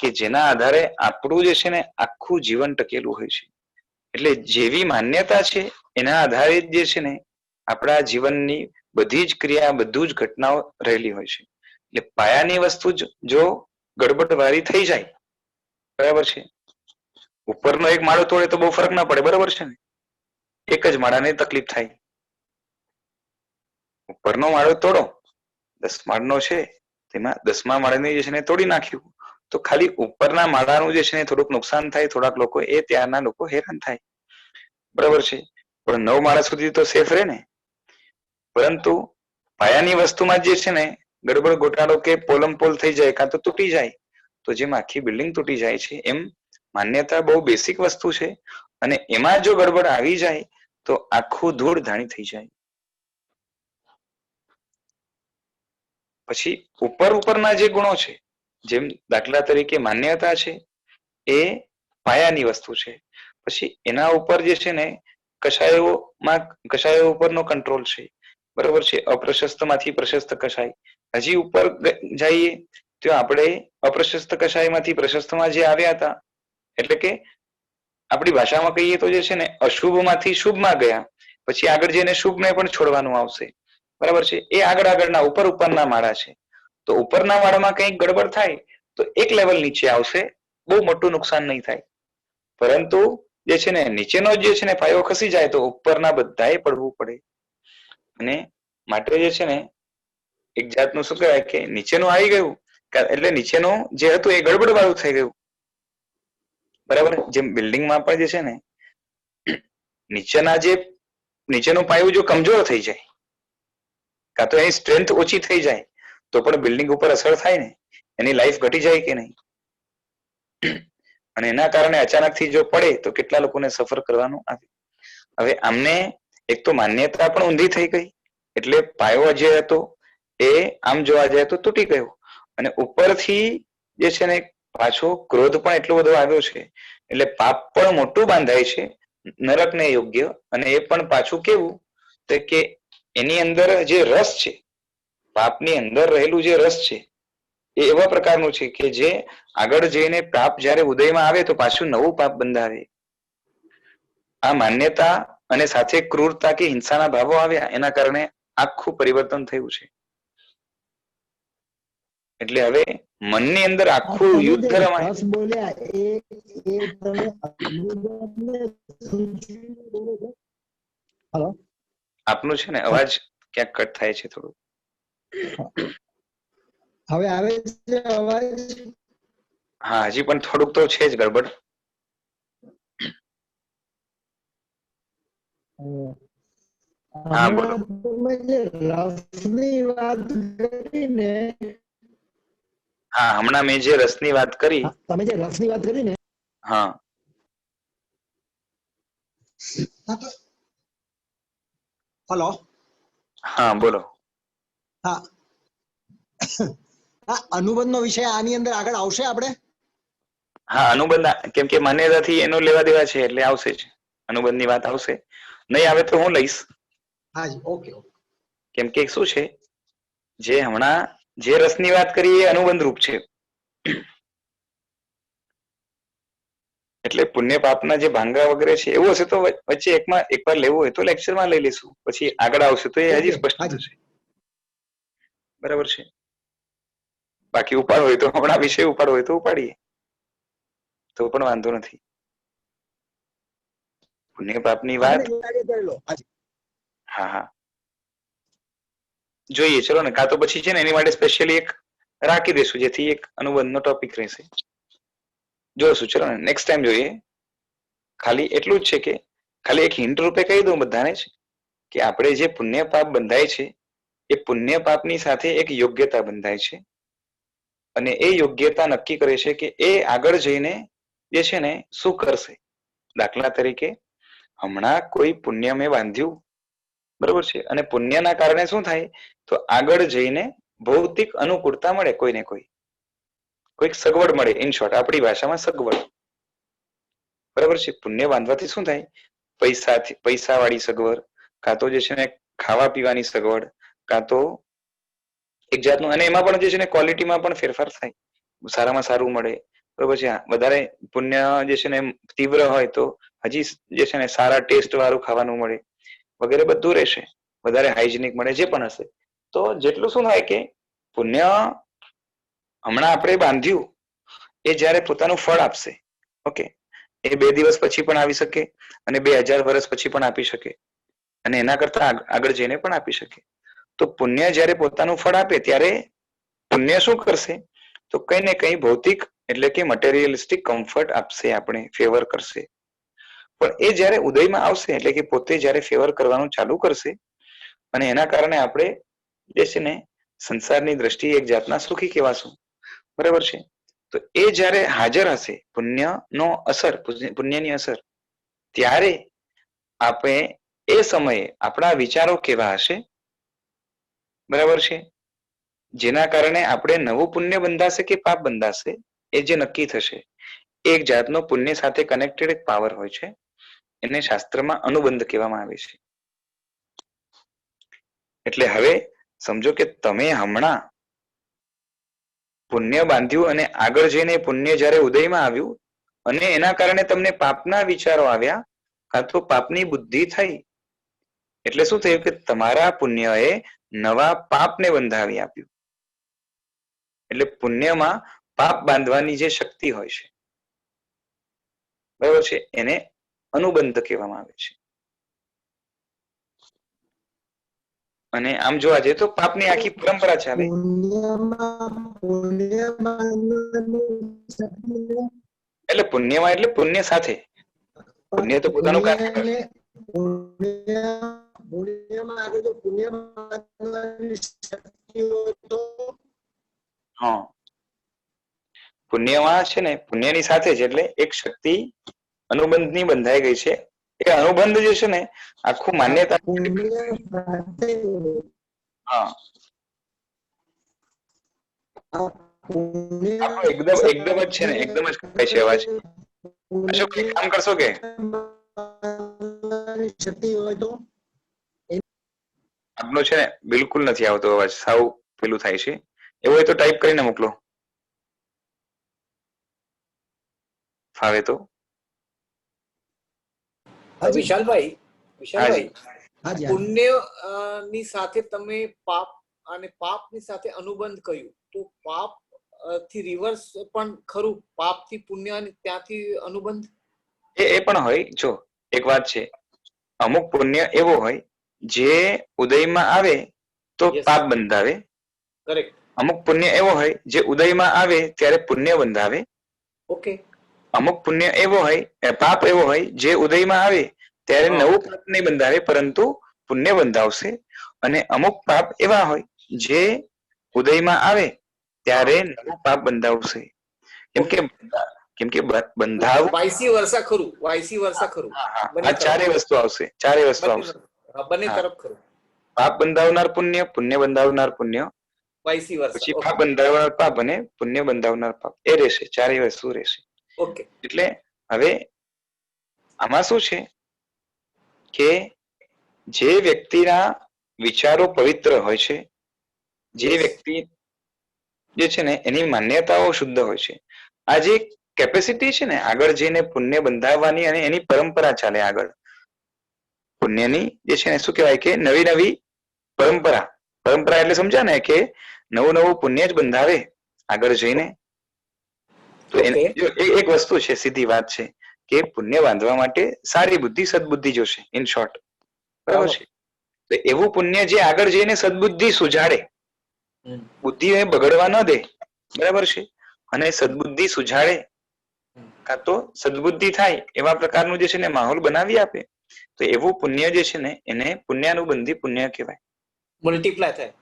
કે જેના આધારે આપણું જે છે ને આખું જીવન ટકેલું હોય છે. એટલે જેવી માન્યતા છે એના આધારે જે છે ને આપણા જીવનની બધી જ ક્રિયા, બધું જ ઘટનાઓ રહેલી હોય છે. એટલે પાયાની વસ્તુ જ જો ગડબડવાળી થઈ જાય, બરાબર છે, ઉપરનો એક માળો તોડે તો બહુ ફરક ના પડે, બરાબર છે ને, એક જ માળાને તકલીફ થાય. ઉપરનો માળો તોડો, 10 માળનો છે, તેમાં 10મા માળાને જે છે ને તોડી નાખ્યું તો ખાલી ઉપરના માળાનું જે છે ને થોડુંક નુકસાન થાય, થોડાક લોકો ત્યાંના લોકો હેરાન થાય, બરાબર છે, પણ 9 માળા સુધી તો સેફ રહે ને. પરંતુ પાયાની વસ્તુમાં જે છે ને ગડબડ ગોટાળો કે પોલમપોલ થઈ જાય કાં તો તૂટી જાય, તો જેમ આખી બિલ્ડિંગ તૂટી જાય છે એમ માન્યતા બહુ બેસિક વસ્તુ છે, અને એમાં જો ગડબડ આવી જાય તો આખું ધૂળ ધાણી થઈ જાય. પછી ઉપરના જે ગુણો છે, જેમ દાખલા તરીકે માન્યતા છે એ પાયાની વસ્તુ છે, પછી એના ઉપર જે છે ને કષાયો ઉપરનો કંટ્રોલ છે, બરોબર છે, અપ્રશસ્ત માંથી પ્રશસ્ત કષાય. હજી ઉપર જઈએ તો આપણે અપ્રશસ્ત કષાયમાંથી પ્રશસ્તમાં જે આવ્યા હતા, એટલે કે આપણી ભાષામાં કહીએ તો જે છે ને અશુભમાંથી શુભમાં ગયા, પછી આગળ જઈને શુભને પણ છોડવાનું આવશે, બરાબર છે. એ આગળના ઉપરના માળા છે. તો ઉપરના માળામાં કંઈક ગડબડ થાય તો એક લેવલ નીચે આવશે, બહુ મોટું નુકસાન નહીં થાય. પરંતુ જે છે ને નીચેનો જે છે ને પાયો ખસી જાય તો ઉપરના બધાએ પડવું પડે. અને માટે જે છે ને એક જાતનું શું કહેવાય કે નીચેનું આવી ગયું એટલે નીચેનું જે હતું એ ગડબડ વાળું થઈ ગયું, બરાબર. જેમ બિલ્ડિંગમાં પણ જે છે ને નીચેનું પાયું જો કમજોર થઈ જાય કાં તો એની સ્ટ્રેન્થ ઓછી થઈ જાય તો પણ બિલ્ડિંગ ઉપર અસર થાય ને, એની લાઈફ ઘટી જાય કે નહીં. અને એના કારણે અચાનકથી જો પડે તો કેટલા લોકોને સફર કરવાનું આવે. હવે આમને એક તો માન્યતા પણ ઊંધી થઈ ગઈ, એટલે પાયો જે હતો એ આમ જોવા જાય તો તૂટી ગયો, અને ઉપરથી જે છે ને પાછો ક્રોધ પણ એટલો બધો આવ્યો છે, એટલે પાપ પણ મોટું બાંધાય છે નરકને યોગ્ય. અને એ પણ પાછું કેવું કે એની અંદર જે રસ છે, પાપની અંદર રહેલું જે રસ છે એ એવા પ્રકારનું છે કે જે આગળ જઈને પાપ જ્યારે ઉદયમાં આવે તો પાછું નવું પાપ બંધાવે. આ માન્યતા અને સાથે ક્રૂરતા કે હિંસાના ભાવો આવ્યા એના કારણે આખું પરિવર્તન થયું છે. એટલે હવે મનની અંદર આખું યુદ્ધ રમાય. બોલ્યા એ તમે હેલો, આપનું છે ને અવાજ ક્યાંક કટ થાય છે થોડું. હવે આવે છે અવાજ? હા, હજી પણ થોડુંક તો છે જ ગડબડ. હા બોલો. તમે જે રસની વાત કરી ને, હા, હમણાં મેં જે રસની વાત કરી, તમે જે રસની વાત કરી ને, હા હલો, હા બોલો. હા, અનુબંધનો વિષય આની અંદર આગળ આવશે આપણે? હા, અનુબંધ કેમ કે માન્યતાથી એનો લેવા દેવા છે એટલે આવશે જ, અનુબંધની વાત આવશે. નહીં આવે તો હું લઈશ. હા જી, ઓકે. કેમ કે શું છે, જે હમણાં જે રસની વાત કરી એ અનુબંધ રૂપ છે. એટલે પુણ્ય પાપના જે ભાંગા વગેરે છે એવું હશે તો વચ્ચે એકવાર લેવું હોય તો લેક્ચરમાં લઈ લઈશું, પછી આગળ આવશે તો એ હજી સ્પષ્ટ થશે, બરાબર છે. બાકી ઉપાડ હોય તો હમણાં વિષય ઉપાડ હોય તો ઉપાડીએ તો પણ વાંધો નથી. પુણ્ય પાપની વાત, હા હા જોઈએ, ચલો ને. કાં તો પછી છે ને એની માટે સ્પેશિયલી એક રાખી દઈશું જેથી એક અનુબંધનો ટોપિક રહેશે. જોશું, ચલો ને, નેક્સ્ટ ટાઈમ જોઈએ. ખાલી એટલું જ છે કે ખાલી એક હિન્ટ રૂપે કહી દઉં બધાને જ કે આપણે જે પુણ્ય પાપ બંધાય છે એ પુણ્ય પાપની સાથે એક યોગ્યતા બંધાય છે, અને એ યોગ્યતા નક્કી કરે છે કે એ આગળ જઈને જે છે ને શું કરશે. દાખલા તરીકે હમણાં કોઈ પુણ્ય મેં બાંધ્યું, બરોબર છે, અને પુણ્યના કારણે શું થાય તો આગળ જઈને ભૌતિક અનુકૂળતા મળે, કોઈને કોઈ કોઈક સગવડ મળે, ઇન શોર્ટ આપણી ભાષામાં સગવડ, બરાબર છે. પુણ્ય બાંધવાથી શું થાય? પૈસા વાળી સગવડ, કાં તો જે છે ને ખાવા પીવાની સગવડ, કાં તો એક જાતનું, અને એમાં પણ જે છે ને ક્વોલિટીમાં પણ ફેરફાર થાય, સારામાં સારું મળે, બરોબર છે. વધારે પુણ્ય જે છે ને તીવ્ર હોય તો હજી જે છે ને સારા ટેસ્ટ વાળું ખાવાનું મળે વગેરે બધું રહેશે, વધારે હાઇજેનિક મળે, જે પણ હશે. તો જેટલું શું થાય કે પુણ્ય હમણાં આપણે બાંધ્યું એ જ્યારે પોતાનું ફળ આપશે, ઓકે, એ 2 દિવસ પછી પણ આવી શકે અને 2000 વર્ષ પછી પણ આપી શકે અને એના કરતા આગળ જઈને પણ આપી શકે. તો પુણ્ય જ્યારે પોતાનું ફળ આપે ત્યારે પુણ્ય શું કરશે? તો કઈ ને કઈ ભૌતિક એટલે કે મટીરિયલિસ્ટિક કમ્ફર્ટ આપશે, આપણે ફેવર કરશે. પણ એ જ્યારે ઉદયમાં આવશે એટલે કે પોતે જ્યારે ફેવર કરવાનું ચાલુ કરશે અને એના કારણે આપણે જે છે ને સંસારની દ્રષ્ટિએ એક જાતના સુખી કહેવાશું, બરાબર છે. તો એ જ્યારે હાજર હશે પુણ્યનો અસર, પુણ્યની અસર, ત્યારે આપણે એ સમયે આપણા વિચારો કેવા હશે, બરાબર છે, જેના કારણે આપણે નવું પુણ્ય બંધાશે કે પાપ બંધાશે એ જે નક્કી થશે. એક જાતનો પુણ્ય સાથે કનેક્ટેડ એક પાવર હોય છે, એને શાસ્ત્રમાં અનુબંધ કહેવામાં આવે છે. એટલે હવે સમજો કે તમે હમણાં પુણ્ય બાંધ્યું અને આગળ જઈને પુણ્ય જ્યારે ઉદયમાં આવ્યું અને એના કારણે તમને પાપના વિચારો આવ્યા, કાં તો પાપની બુદ્ધિ થઈ, એટલે શું થયું કે તમારા પુણ્યએ નવા પાપને બંધાવી આપ્યું. એટલે પુણ્યમાં પાપ બાંધવાની જે શક્તિ હોય છે, બરાબર છે, એને અનુબંધ કહેવામાં આવે છે. અને આમ જોવા જઈએ તો પાપની આખી પરંપરા ચાલે. એટલે પુણ્યમાં એટલે પુણ્ય સાથે, પુણ્ય તો પોતાનું કામ કરે. હા, પુણ્યમાં છે ને પુણ્યની સાથે જ એટલે એક શક્તિ અનુબંધની બંધાઈ ગઈ છે. એ અનુબંધ જે છે ને આખું માન્યતા, હા, એકદમ જ છે ને, એકદમ જ કપાય છે અવાજ. અશોક કઈ કામ કરશો કે? આપનો છે ને બિલકુલ નથી આવતો અવાજ, સાવ પેલું થાય છે. એવું હોય તો ટાઈપ કરીને મોકલો, ફાવે તો. વિશાલભાઈ, પુણ્ય ની સાથે તમે પાપ અને પાપની સાથે અનુબંધ કર્યું, તો પાપ થી રિવર્સ પણ ખરું, પાપ થી પુણ્ય અને ત્યાંથી અનુબંધ એ પણ હોય. જો એક વાત છે, અમુક પુણ્ય એવો હોય જે ઉદયમાં આવે તો પાપ બંધાવે. કરેક્ટ. અમુક પુણ્ય એવો હોય જે ઉદયમાં આવે ત્યારે પુણ્ય બંધાવે. ઓકે. અમુક પુણ્ય એવો હોય, પાપ એવો હોય જે ઉદયમાં આવે ત્યારે નવું પાપ નહીં બંધાવે પરંતુ પુણ્ય બંધાવશે. અને અમુક પાપ એવા હોય જે ઉદયમાં આવે ત્યારે નવું પાપ બંધાવશે. કેમ કે બંધાવ વાયસી વર્ષા ખરું, વાયસી વર્ષા ખરું. આ ચારેય વસ્તુ આવશે, ચારેય વસ્તુ આવશે. બંને તરફ ખરું. પાપ બંધાવનાર પુણ્ય, પુણ્ય બંધાવનાર પુણ્ય, વાયસી વર્ષા, પછી પાપ બંધાવનાર પાપ અને પુણ્ય બંધાવનાર પાપ, એ રહેશે, ચારેય વસ્તુ રહેશે. ઓકે. એટલે હવે આમાં શું છે કે જે વ્યક્તિના વિચારો પવિત્ર હોય છે, જે વ્યક્તિ જે છે ને એની માન્યતાઓ શુદ્ધ હોય છે, આ જે કેપેસિટી છે ને આગળ જઈને પુણ્ય બંધાવવાની અને એની પરંપરા ચાલે આગળ. પુણ્યની જે છે ને શું કહેવાય કે નવી નવી પરંપરા, પરંપરા એટલે સમજ્યા ને કે નવું નવું પુણ્ય જ બંધાવે આગળ જઈને. તો એક વસ્તુ છે, સીધી વાત છે કે પુણ્ય બાંધવા માટે સારી બુદ્ધિ, સદબુદ્ધિ જોશે, ઇન શોર્ટ, બરાબર છે. તો એવું પુણ્ય જે આગળ જઈને સદબુદ્ધિ સુજાડે, બુદ્ધિ એ બગડવા ન દે, બરાબર છે, અને સદબુદ્ધિ સુજાડે, કાં તો સદબુદ્ધિ થાય એવા પ્રકારનું જે છે ને માહોલ બનાવી આપે, તો એવું પુણ્ય જે છે ને એને પુણ્યાનુબંધી પુણ્ય કહેવાય. મલ્ટીપ્લાય થાય.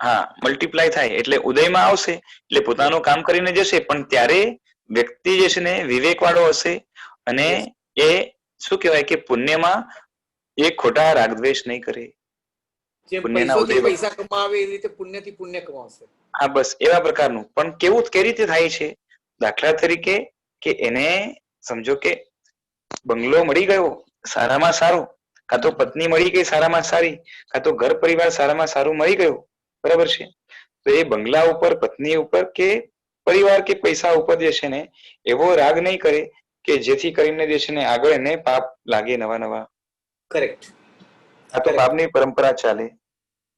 હા, મલ્ટીપ્લાય થાય એટલે ઉદયમાં આવશે એટલે પોતાનું કામ કરીને જશે, પણ ત્યારે વ્યક્તિ જે છે ને વિવેક વાળો હશે અને એ શું કહેવાય કે પુણ્યમાં એ ખોટા રાગદ્વેષ નહીં કરે. જેમ પૈસોથી પૈસા કમાવે એ રીતે પુણ્યથી પુણ્ય કમાવશે. હા બસ એવા પ્રકારનું. પણ કઈ રીતે થાય છે? દાખલા તરીકે કે એને સમજો કે બંગલો મળી ગયો સારામાં સારો, કાં તો પત્ની મળી ગઈ સારામાં સારી, કાં તો ઘર પરિવાર સારામાં સારું મળી ગયું, બરાબર છે. તો એ બંગલા ઉપર, પત્ની ઉપર કે પરિવાર કે પૈસા ઉપર જે છે ને એવો રાગ નહીં કરે કે જેથી કરીને જે છે ને આગળ એને પાપ લાગે નવા નવા. કરેક્ટ. આ તો પાપની પરંપરા ચાલે.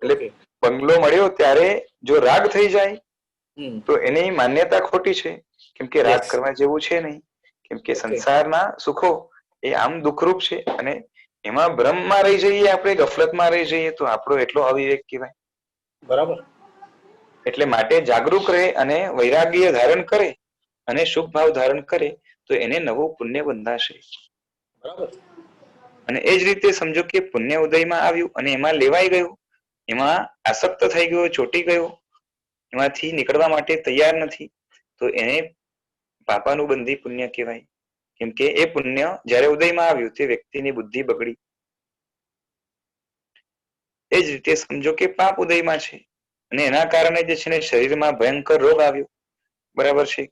એટલે ઓકે. બંગલો મળ્યો ત્યારે જો રાગ થઈ જાય હમ. તો એની માન્યતા ખોટી છે, કેમ કે રાગ Yes. કરવા જેવું છે નહીં. કેમ કે Okay. સંસારના સુખો એ આમ દુઃખરૂપ છે અને એમાં ભ્રમમાં રહી જઈએ, આપણે ગફલતમાં રહી જઈએ તો આપણો એટલો અવિવેક કહેવાય. બરાબર. એટલે માટે જાગૃત રહે અને વૈરાગ્ય ધારણ કરે અને શુભ ભાવ ધારણ કરે તો એને નવું પુણ્ય બંધાશે. બરાબર. અને એ જ રીતે સમજો કે પુણ્ય ઉદયમાં આવ્યું અને એમાં લેવાઈ ગયું, એમાં આસક્ત થઈ ગયો, ચોટી ગયો, એમાંથી નીકળવા માટે તૈયાર નથી, તો એને પાપાનુબંધી પુણ્ય કહેવાય. કેમ કે એ પુણ્ય જ્યારે ઉદયમાં આવ્યું તે વ્યક્તિની બુદ્ધિ બગડી. એ જ રીતે સમજો કે પાપ ઉદયમાં છે અને એના કારણે જે છે ને શરીરમાં ભયંકર રોગ આવ્યો, બરાબર છે,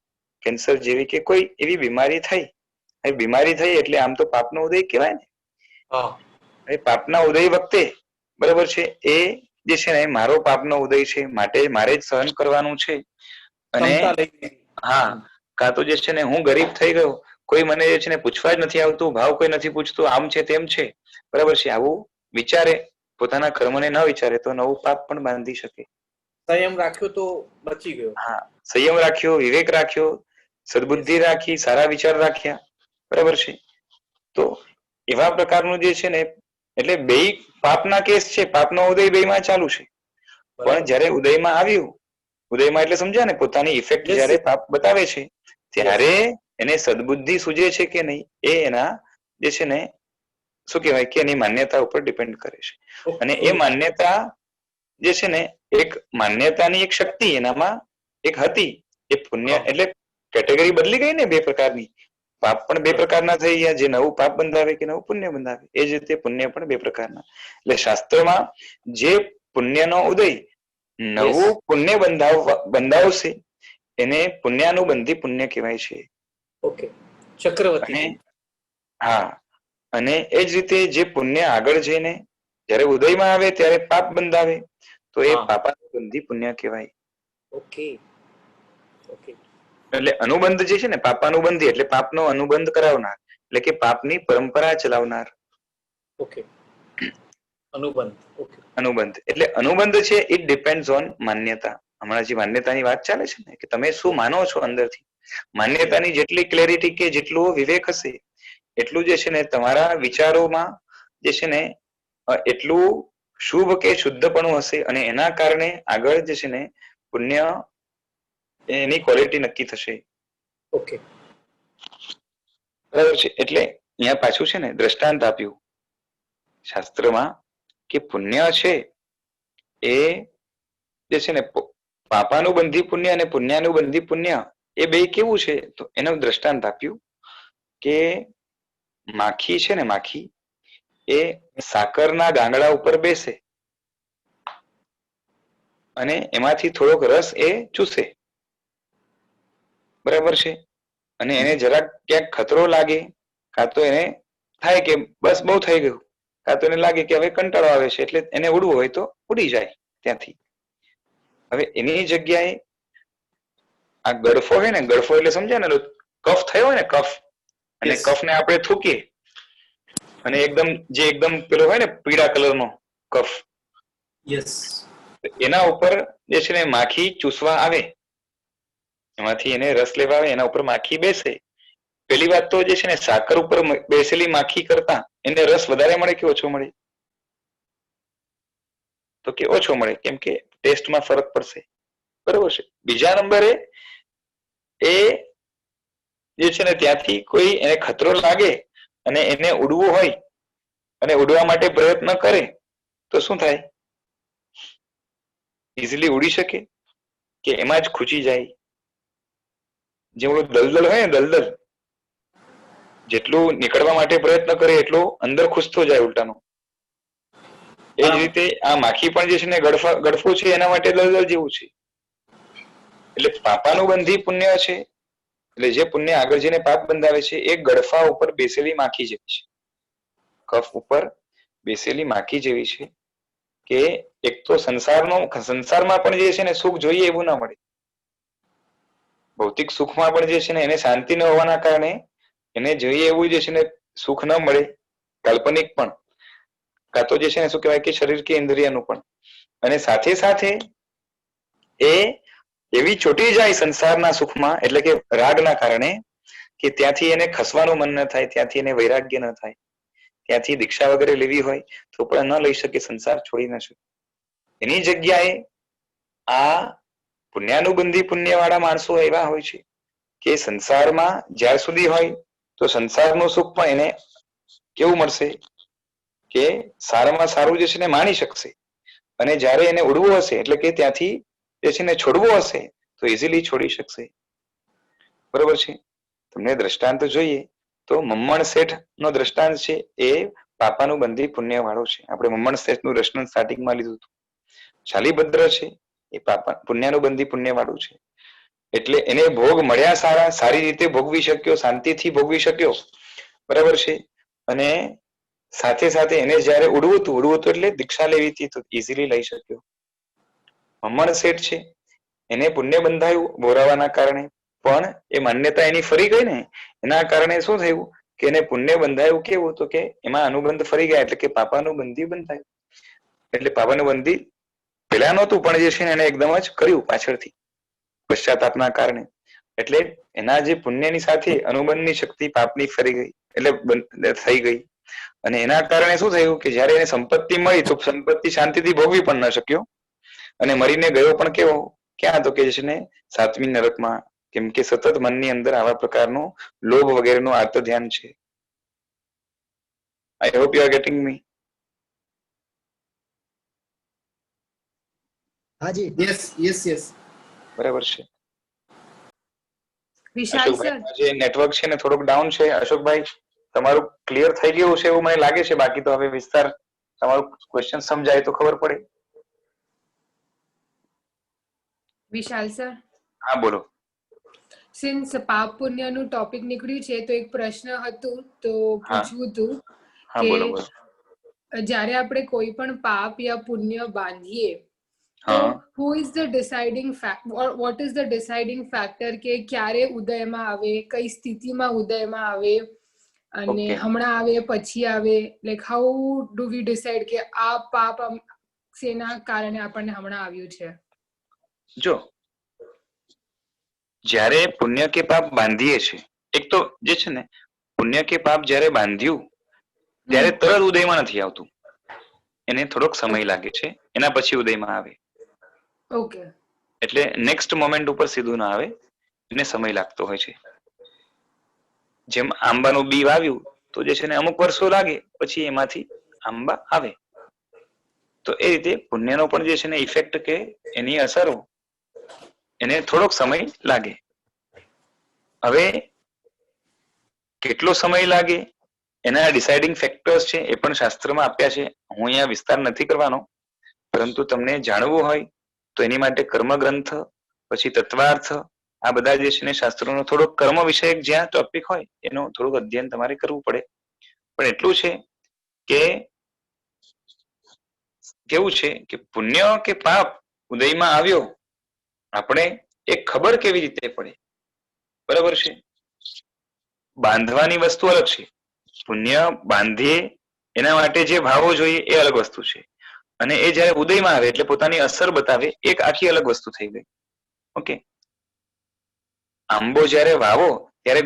કેન્સર જેવી કે કોઈ એવી બીમારી થઈ. એ બીમારી થઈ એટલે આમ તો પાપનો ઉદય કહેવાય ને. એ પાપના ઉદય વખતે બરાબર છે એ જે છે ને મારો પાપનો ઉદય છે માટે મારે જ સહન કરવાનું છે. અને હા, કાં તો જે છે ને હું ગરીબ થઈ ગયો, કોઈ મને જે છે ને પૂછવા જ નથી આવતું, ભાવ કોઈ નથી પૂછતું, આમ છે તેમ છે, બરાબર છે, આવું વિચારે, પોતાના કર્મને ન વિચારે તો નવું પાપ પણ બાંધી શકે. સંયમ રાખ્યો તો બચી ગયો. હા, સંયમ રાખ્યો, વિવેક રાખ્યો, સદબુદ્ધિ રાખી, સારા વિચાર રાખ્યા, બરાબર છે. તો એવા પ્રકારનું જે છે ને એટલે બે પાપના કેસ છે, પાપનો ઉદય બેમાં ચાલુ છે. પણ જ્યારે ઉદયમાં આવ્યું, ઉદયમાં એટલે સમજ્યા ને પોતાની ઇફેક્ટ જ્યારે પાપ બતાવે છે ત્યારે એને સદબુદ્ધિ સૂજે છે કે નહીં એ એના જે છે ને શું કહેવાય કે એની માન્યતા ઉપર ડિપેન્ડ કરે છે. અને એ માન્યતા જે છે ને એક માન્યતાની એક શક્તિ એનામાં એક હતી. એ પુણ્ય એટલે કેટેગરી બદલી ગઈ ને બે પ્રકારની. પાપ પણ બે પ્રકારના થઈ ગયા, જે નવું પાપ બંધાવે કે નવું પુણ્ય બંધાવે. એ જ રીતે પુણ્ય પણ બે પ્રકારના. એટલે શાસ્ત્રમાં જે પુણ્યનો ઉદય નવું પુણ્ય બંધાવશે એને પુણ્યાનુબંધી પુણ્ય કહેવાય છે. ઓકે, ચક્રવર્તી. હા, અને એ જ રીતે જે પુણ્ય આગળ જઈને જ્યારે ઉદયમાં આવે ત્યારે પાપ બંધાવે તો એ પાપાનુબંધી પુણ્ય કહેવાય. ઓકે. ઓકે. એટલે અનુબંધ જે છે ને પાપાનુબંધી એટલે પાપનો અનુબંધ કરાવનાર, એટલે કે પાપની પરંપરા ચલાવનાર. ઓકે. અનુબંધ. ઓકે. અનુબંધ એટલે અનુબંધ છે ઇટ ડિપેન્ડ્સ ઓન માન્યતા. હમણાં જે માન્યતાની વાત ચાલે છે ને કે તમે શું માનો છો અંદરથી. માન્યતાની જેટલી ક્લેરિટી કે જેટલું વિવેક હશે એટલું જે છે ને તમારા વિચારોમાં જે છે ને એટલું શુભ કે શુદ્ધપણું હશે અને એના કારણે આગળ જે છે ને પુણ્ય એની ક્વોલિટી નક્કી થશે. ઓકે. બરાબર છે. એટલે અહીંયા પાછું છે ને દ્રષ્ટાંત આપ્યું શાસ્ત્રમાં કે પુણ્ય છે એ જે છે ને પાપાનુબંધી પુણ્ય અને પુણ્યાનુબંધી પુણ્ય એ બે કેવું છે તો એનું દ્રષ્ટાંત આપ્યું કે માખી છે ને માખી એ સાકરના ગાંગડા ઉપર બેસે અને એમાંથી થોડોક રસ એ ચૂસે, બરાબર છે. અને એને જરાક ક્યાંક ખતરો લાગે કાં તો એને થાય કે બસ બહુ થઈ ગયું, કાં તો એને લાગે કે હવે કંટાળો આવે છે એટલે એને ઉડવું હોય તો ઉડી જાય ત્યાંથી. હવે એની જગ્યાએ આ ગળફો હોય ને, ગળફો એટલે સમજ્યા ને કફ થયો હોય ને કફ, અને કફને આપણે થૂકીએ અને એકદમ પેલો હોય ને પીળા કલરનો કફ, એના ઉપર જે છે ને માખી ચૂસવા આવે, એમાંથી એને રસ લેવા આવે, એના ઉપર માખી બેસે. પેલી વાત તો જે છે ને સાકર ઉપર બેસેલી માખી કરતા એને રસ વધારે મળે કે ઓછો મળે? તો કે ઓછો મળે, કેમ કે ટેસ્ટમાં ફરક પડશે, બરોબર છે. બીજા નંબરે એ જે છે ને ત્યાંથી કોઈ એને ખતરો લાગે અને એને ઉડવું હોય અને ઉડવા માટે પ્રયત્ન કરે તો શું થાય? ઇઝીલી ઉડી શકે કે એમાં જ ખૂચી જાય? જેવડું દલદલ હોય ને દલદલ, જેટલું નીકળવા માટે પ્રયત્ન કરે એટલો અંદર ખૂચતો જાય ઉલટાનો. એ જ રીતે આ માખી પણ જે છે ને ગળફો છે એના માટે દલદલ જેવું છે. એટલે પાપાનુબંધી પુણ્ય છે, એટલે જે પુણ્ય આગળ જઈને પાપ બંધાવે છે એ ગળફા ઉપર બેસેલી માખી જેવી છે, કફ ઉપર બેસેલી માખી જેવી છે કે એક તો સંસારમાં પણ જે છે ને સુખ જોઈએ એવું ના મળે, ભૌતિક સુખમાં પણ જે છે ને એને શાંતિ ન હોવાના કારણે એને જોઈએ એવું જે છે ને સુખ ન મળે, કાલ્પનિક પણ, કાં તો જે છે ને શું કહેવાય કે શરીર કે ઇન્દ્રિયનું પણ, અને સાથે સાથે એ એવી ચોટી જાય સંસારના સુખમાં એટલે કે રાગના કારણે કે ત્યાંથી એને ખસવાનું મન ન થાય, ત્યાંથી એને વૈરાગ્ય ન થાય, ત્યાંથી દીક્ષા વગેરે લેવી હોય તો પણ ન લઈ શકે, સંસાર છોડી ન શકે. એની જગ્યાએ આ પુણ્યાનુબંધી પુણ્યવાળા માણસો એવા હોય છે કે સંસારમાં જ્યાર સુધી હોય તો સંસારનું સુખ પણ એને કેવું મળશે કે સારામાં સારું જે છે ને માણી શકશે, અને જ્યારે એને ઉડવું હશે એટલે કે ત્યાંથી જે છે ને છોડવું હશે તો ઇઝીલી છોડી શકશે. બરોબર છે. તમને દ્રષ્ટાંત જોઈએ તો મમ્મણ શેઠ નો દ્રષ્ટાંત છે એ પાપાનુબંધી પુણ્ય વાળો છે. આપણે મમ્મણ શેઠ નું દ્રષ્ટાંત સ્ટાર્ટિંગમાં લીધું હતું. શાલીભદ્ર છે એ પુણ્યાનુબંધી પુણ્ય વાળું છે, એટલે એને ભોગ મળ્યા સારા, સારી રીતે ભોગવી શક્યો, શાંતિથી ભોગવી શક્યો, બરાબર છે. અને સાથે સાથે એને જયારે ઉડવું હતું એટલે દીક્ષા લેવી હતી તો ઇઝીલી લઈ શક્યો. મમ્મણ શેઠ છે એને પુણ્ય બંધાયું બોરાવાના કારણે, પણ એ માન્યતા એની ફરી ગઈ ને એના કારણે શું થયું કે એને પુણ્ય બંધાયું કેવું તો કે એમાં અનુબંધ ફરી ગયા, એટલે કે પાપાનુબંધી બંધાયું. એટલે પાપાનુબંધી પેલા નહોતું પણ જે છે ને એને એકદમ જ કર્યું પાછળથી પશ્ચાતાપના કારણે, એટલે એના જે પુણ્યની સાથે અનુબંધની શક્તિ પાપની ફરી ગઈ એટલે થઈ ગઈ, અને એના કારણે શું થયું કે જયારે એને સંપત્તિ મળી તો સંપત્તિ શાંતિથી ભોગવી પણ ન શક્યો, અને મરીને ગયો પણ કેવો ક્યાં તો કે છે ને સાતમી નરકમાં, કેમ કે સતત મનની અંદર આવા પ્રકારનું લોભ વગેરેનું આર્ત ધ્યાન છે. I hope you are getting me. હાજી યસ બરાબર છે. વિશાલ સર, અશોકભાઈ જે નેટવર્ક છે ને થોડુંક ડાઉન છે. અશોકભાઈ તમારું ક્લિયર થઈ ગયું છે એવું મને લાગે છે, બાકી તો હવે વિસ્તાર તમારું ક્વેશ્ચન સમજાય તો ખબર પડે. વિશાલ સર, હા બોલો. સિન્સ પાપ પુણ્યનું ટોપિક નીકળ્યું છે તો એક પ્રશ્ન હતું તો પૂછવું હતું હા કે બોલો બોલો. જ્યારે આપણે કોઈ પણ પાપ યા પુણ્ય બાંધીએ તો હા who is the deciding factor, what is the deciding factor કે ક્યારે ઉદયમાં આવે, કઈ સ્થિતિમાં ઉદયમાં આવે, અને Okay. હમણાં આવે પછી આવે, like how do we decide કે આ પાપ શેના કારણે આપણને હમણાં આવ્યું છે? જો જ્યારે પુણ્ય કે પાપ બાંધીએ છે, એક તો જે છે ને પુણ્ય કે પાપ જ્યારે બાંધ્યું ત્યારે તરત ઉદયમાં નથી આવતું, એને થોડોક સમય લાગે છે, એના પછી ઉદયમાં આવે. ઓકે. એટલે નેક્સ્ટ મોમેન્ટ ઉપર સીધું ના આવે, એને સમય લાગતો હોય છે. જેમ આંબાનું બી વાવ્યું તો જે છે ને અમુક વર્ષો લાગે પછી એમાંથી આંબા આવે, તો એ રીતે પુણ્યનો પણ જે છે ને ઇફેક્ટ કે એની અસરો એને થોડોક સમય લાગે. હવે કેટલો સમય લાગે એના ડિસાઇડિંગ ફેક્ટર્સ છે એ પણ શાસ્ત્રમાં આપ્યા છે, હું અહીંયા વિસ્તાર નથી કરવાનો, પરંતુ તમને જાણવું હોય તો એની માટે કર્મગ્રંથ પછી તત્વાર્થ આ બધા જે છે ને શાસ્ત્રોનો થોડોક કર્મ વિષયક જ્યાં ટોપિક હોય એનું થોડુંક અધ્યયન તમારે કરવું પડે. પણ એટલું છે કે કેવું છે કે પુણ્ય કે પાપ ઉદયમાં આવ્યો આપણે એ ખબર કેવી રીતે પડે? બરાબર છે. બાંધવાની વસ્તુ અલગ છે, પુણ્ય બાંધીએ એના માટે જે ભાવો જોઈએ એ અલગ વસ્તુ છે, અને એ જયારે ઉદયમાં આવે એટલે પોતાની અસર બતાવે એક આખી અલગ વસ્તુ થઈ ગઈ. ઓકે. આંબો જયારે વાવો ત્યારે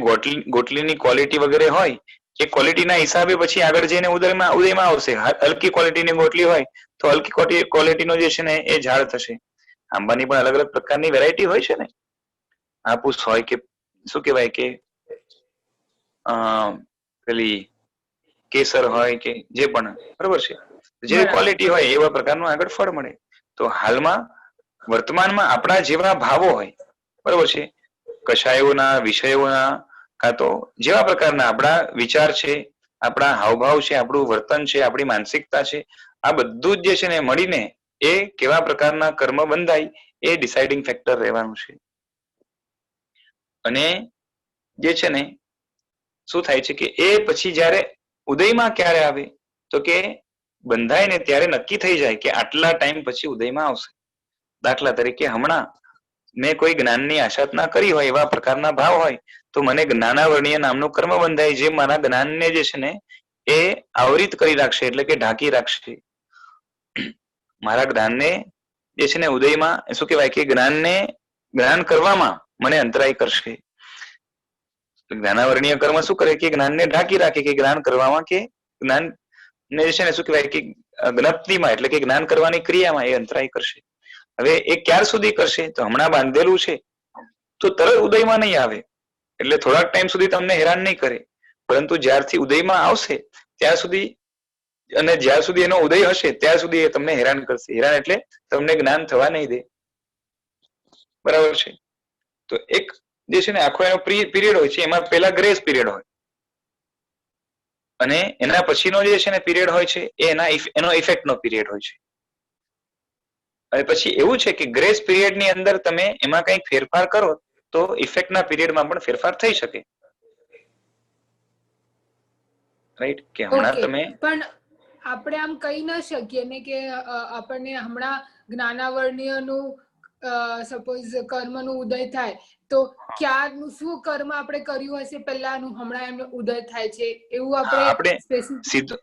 ગોટલીની ક્વોલિટી વગેરે હોય એ ક્વોલિટીના હિસાબે પછી આગળ જઈને ઉદયમાં આવશે. હલકી ક્વોલિટીની ગોટલી હોય તો હલકી ક્વોલિટીનો જે છે ને એ ઝાડ થશે. આંબાની પણ અલગ અલગ પ્રકારની વેરાયટી હોય છે ને, હાપુસ હોય કે શું કહેવાય કે પેલી કેસર હોય કે જે પણ, બરોબર છે, જે ક્વોલિટી હોય એવા પ્રકારનું આગળ ફળ મળે. તો હાલમાં વર્તમાનમાં આપણા જેવા ભાવો હોય, બરોબર છે, કષાયોના વિષયોના કાં તો જેવા પ્રકારના આપણા વિચાર છે, આપણા હાવભાવ છે, આપણું વર્તન છે, આપણી માનસિકતા છે, આ બધું જ જે છે ને મળીને એ કેવા પ્રકારના કર્મ બંધાય એ ડિસાઇડિંગ ફેક્ટર રહેવાનું છે. અને જે છે ને શું થાય છે કે એ પછી જ્યારે ઉદયમાં ક્યારે આવે તો કે બંધાય ને ત્યારે નક્કી થઈ જાય કે આટલા ટાઈમ પછી ઉદયમાં આવશે. દાખલા તરીકે હમણાં મેં કોઈ જ્ઞાનની આશાતના કરી હોય એવા પ્રકારના ભાવ હોય તો મને જ્ઞાનાવર્ણીય નામનું કર્મ બંધાય જે મારા જ્ઞાનને જે છે ને એ આવરિત કરી રાખશે એટલે કે ઢાંકી રાખશે. મારા જ્ઞાનને જે છે ને ઉદયમાં શું કહેવાય કે જ્ઞાન કરવામાં મને અંતરાય કરશે. જ્ઞાનાવર્ણીય કર્મ શું કરે કે જ્ઞાનને ઢાંકી રાખે કે જ્ઞાન કરવામાં કે જ્ઞાન ને છે ને શું કહેવાય કે જ્ઞપ્તિમાં એટલે કે જ્ઞાન કરવાની ક્રિયામાં એ અંતરાય કરશે. હવે એ ક્યાર સુધી કરશે તો હમણાં બાંધેલું છે તો તરત ઉદયમાં નહીં આવે એટલે થોડાક ટાઈમ સુધી તમને હેરાન નહીં કરે, પરંતુ જ્યારથી ઉદયમાં આવશે ત્યાં સુધી અને જ્યાર સુધી એનો ઉદય હશે ત્યાં સુધી એ તમને હેરાન કરશે. હેરાન એટલે તમને જ્ઞાન થવા નહીં દે. બરાબર છે. તો એક જે છે ને આખો એનો પીરિયડ હોય છે એમાં પહેલા ગ્રેસ પીરિયડ હોય અને એના પછીનો જે છે ને પીરિયડ હોય છે એનો ઇફેક્ટનો પીરિયડ હોય છે. અને પછી એવું છે કે ગ્રેસ પીરિયડ ની અંદર તમે એમાં કંઈક ફેરફાર કરો તો ઇફેક્ટના પીરિયડમાં પણ ફેરફાર થઈ શકે. રાઈટ કે હમણાં તમે પણ આપણે આમ કહી ન શકીએ ને કે આપણને હમણાં જ્ઞાનાવર્ણીયનું સપોઝ કર્મનું ઉદય થાય તો ક્યારનું શું કર્મ આપણે કર્યું હશે પહેલાનું હમણાં એમનો ઉદય થાય છે એવું આપણે સીધું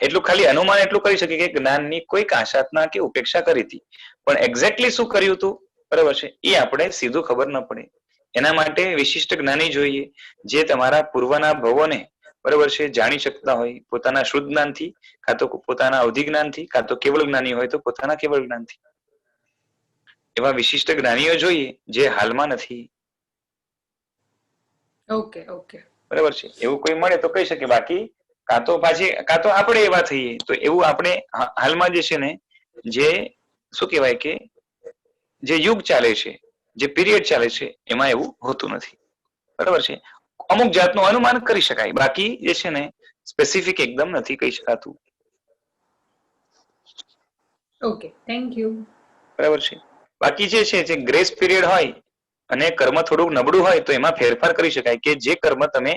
એટલું ખાલી અનુમાન એટલું કરી શકીએ કે જ્ઞાનની કોઈક આશાતના કે ઉપેક્ષા કરી હતી, પણ એક્ઝેક્ટલી શું કર્યું હતું બરાબર છે એ આપણે સીધું ખબર ન પડે. એના માટે વિશિષ્ટ જ્ઞાની જોઈએ જે તમારા પૂર્વના ભવોને બરાબર છે જાણી શકતા હોય પોતાના શુદ્ધ જ્ઞાનથી, કાં તો પોતાના અવધિ જ્ઞાનથી, કાં તો કેવળ જ્ઞાની હોય તો પોતાના કેવળ જ્ઞાનથી. એવા વિશિષ્ટ જ્ઞાનીઓ જોઈએ જે હાલમાં નથી. ઓકે બરાબર છે. એવું કોઈ મળે તો કહી શકે, બાકી કાં તો આપણે એવા થઈએ તો એવું આપણે હાલમાં જે છે ને જે શું કહેવાય કે જે યુગ ચાલે છે જે પીરિયડ ચાલે છે એમાં એવું હોતું નથી. બરાબર છે. અમુક જાતનું અનુમાન કરી શકાય, બાકી જે છે ને સ્પેસિફિક એકદમ નથી કહી શકાતું. Okay thank you. બરાબર છે. બાકી જે છે જે ગ્રેસ પીરિયડ હોય અને કર્મ થોડુંક નબળું હોય તો એમાં ફેરફાર કરી શકાય કે જે કર્મ તમે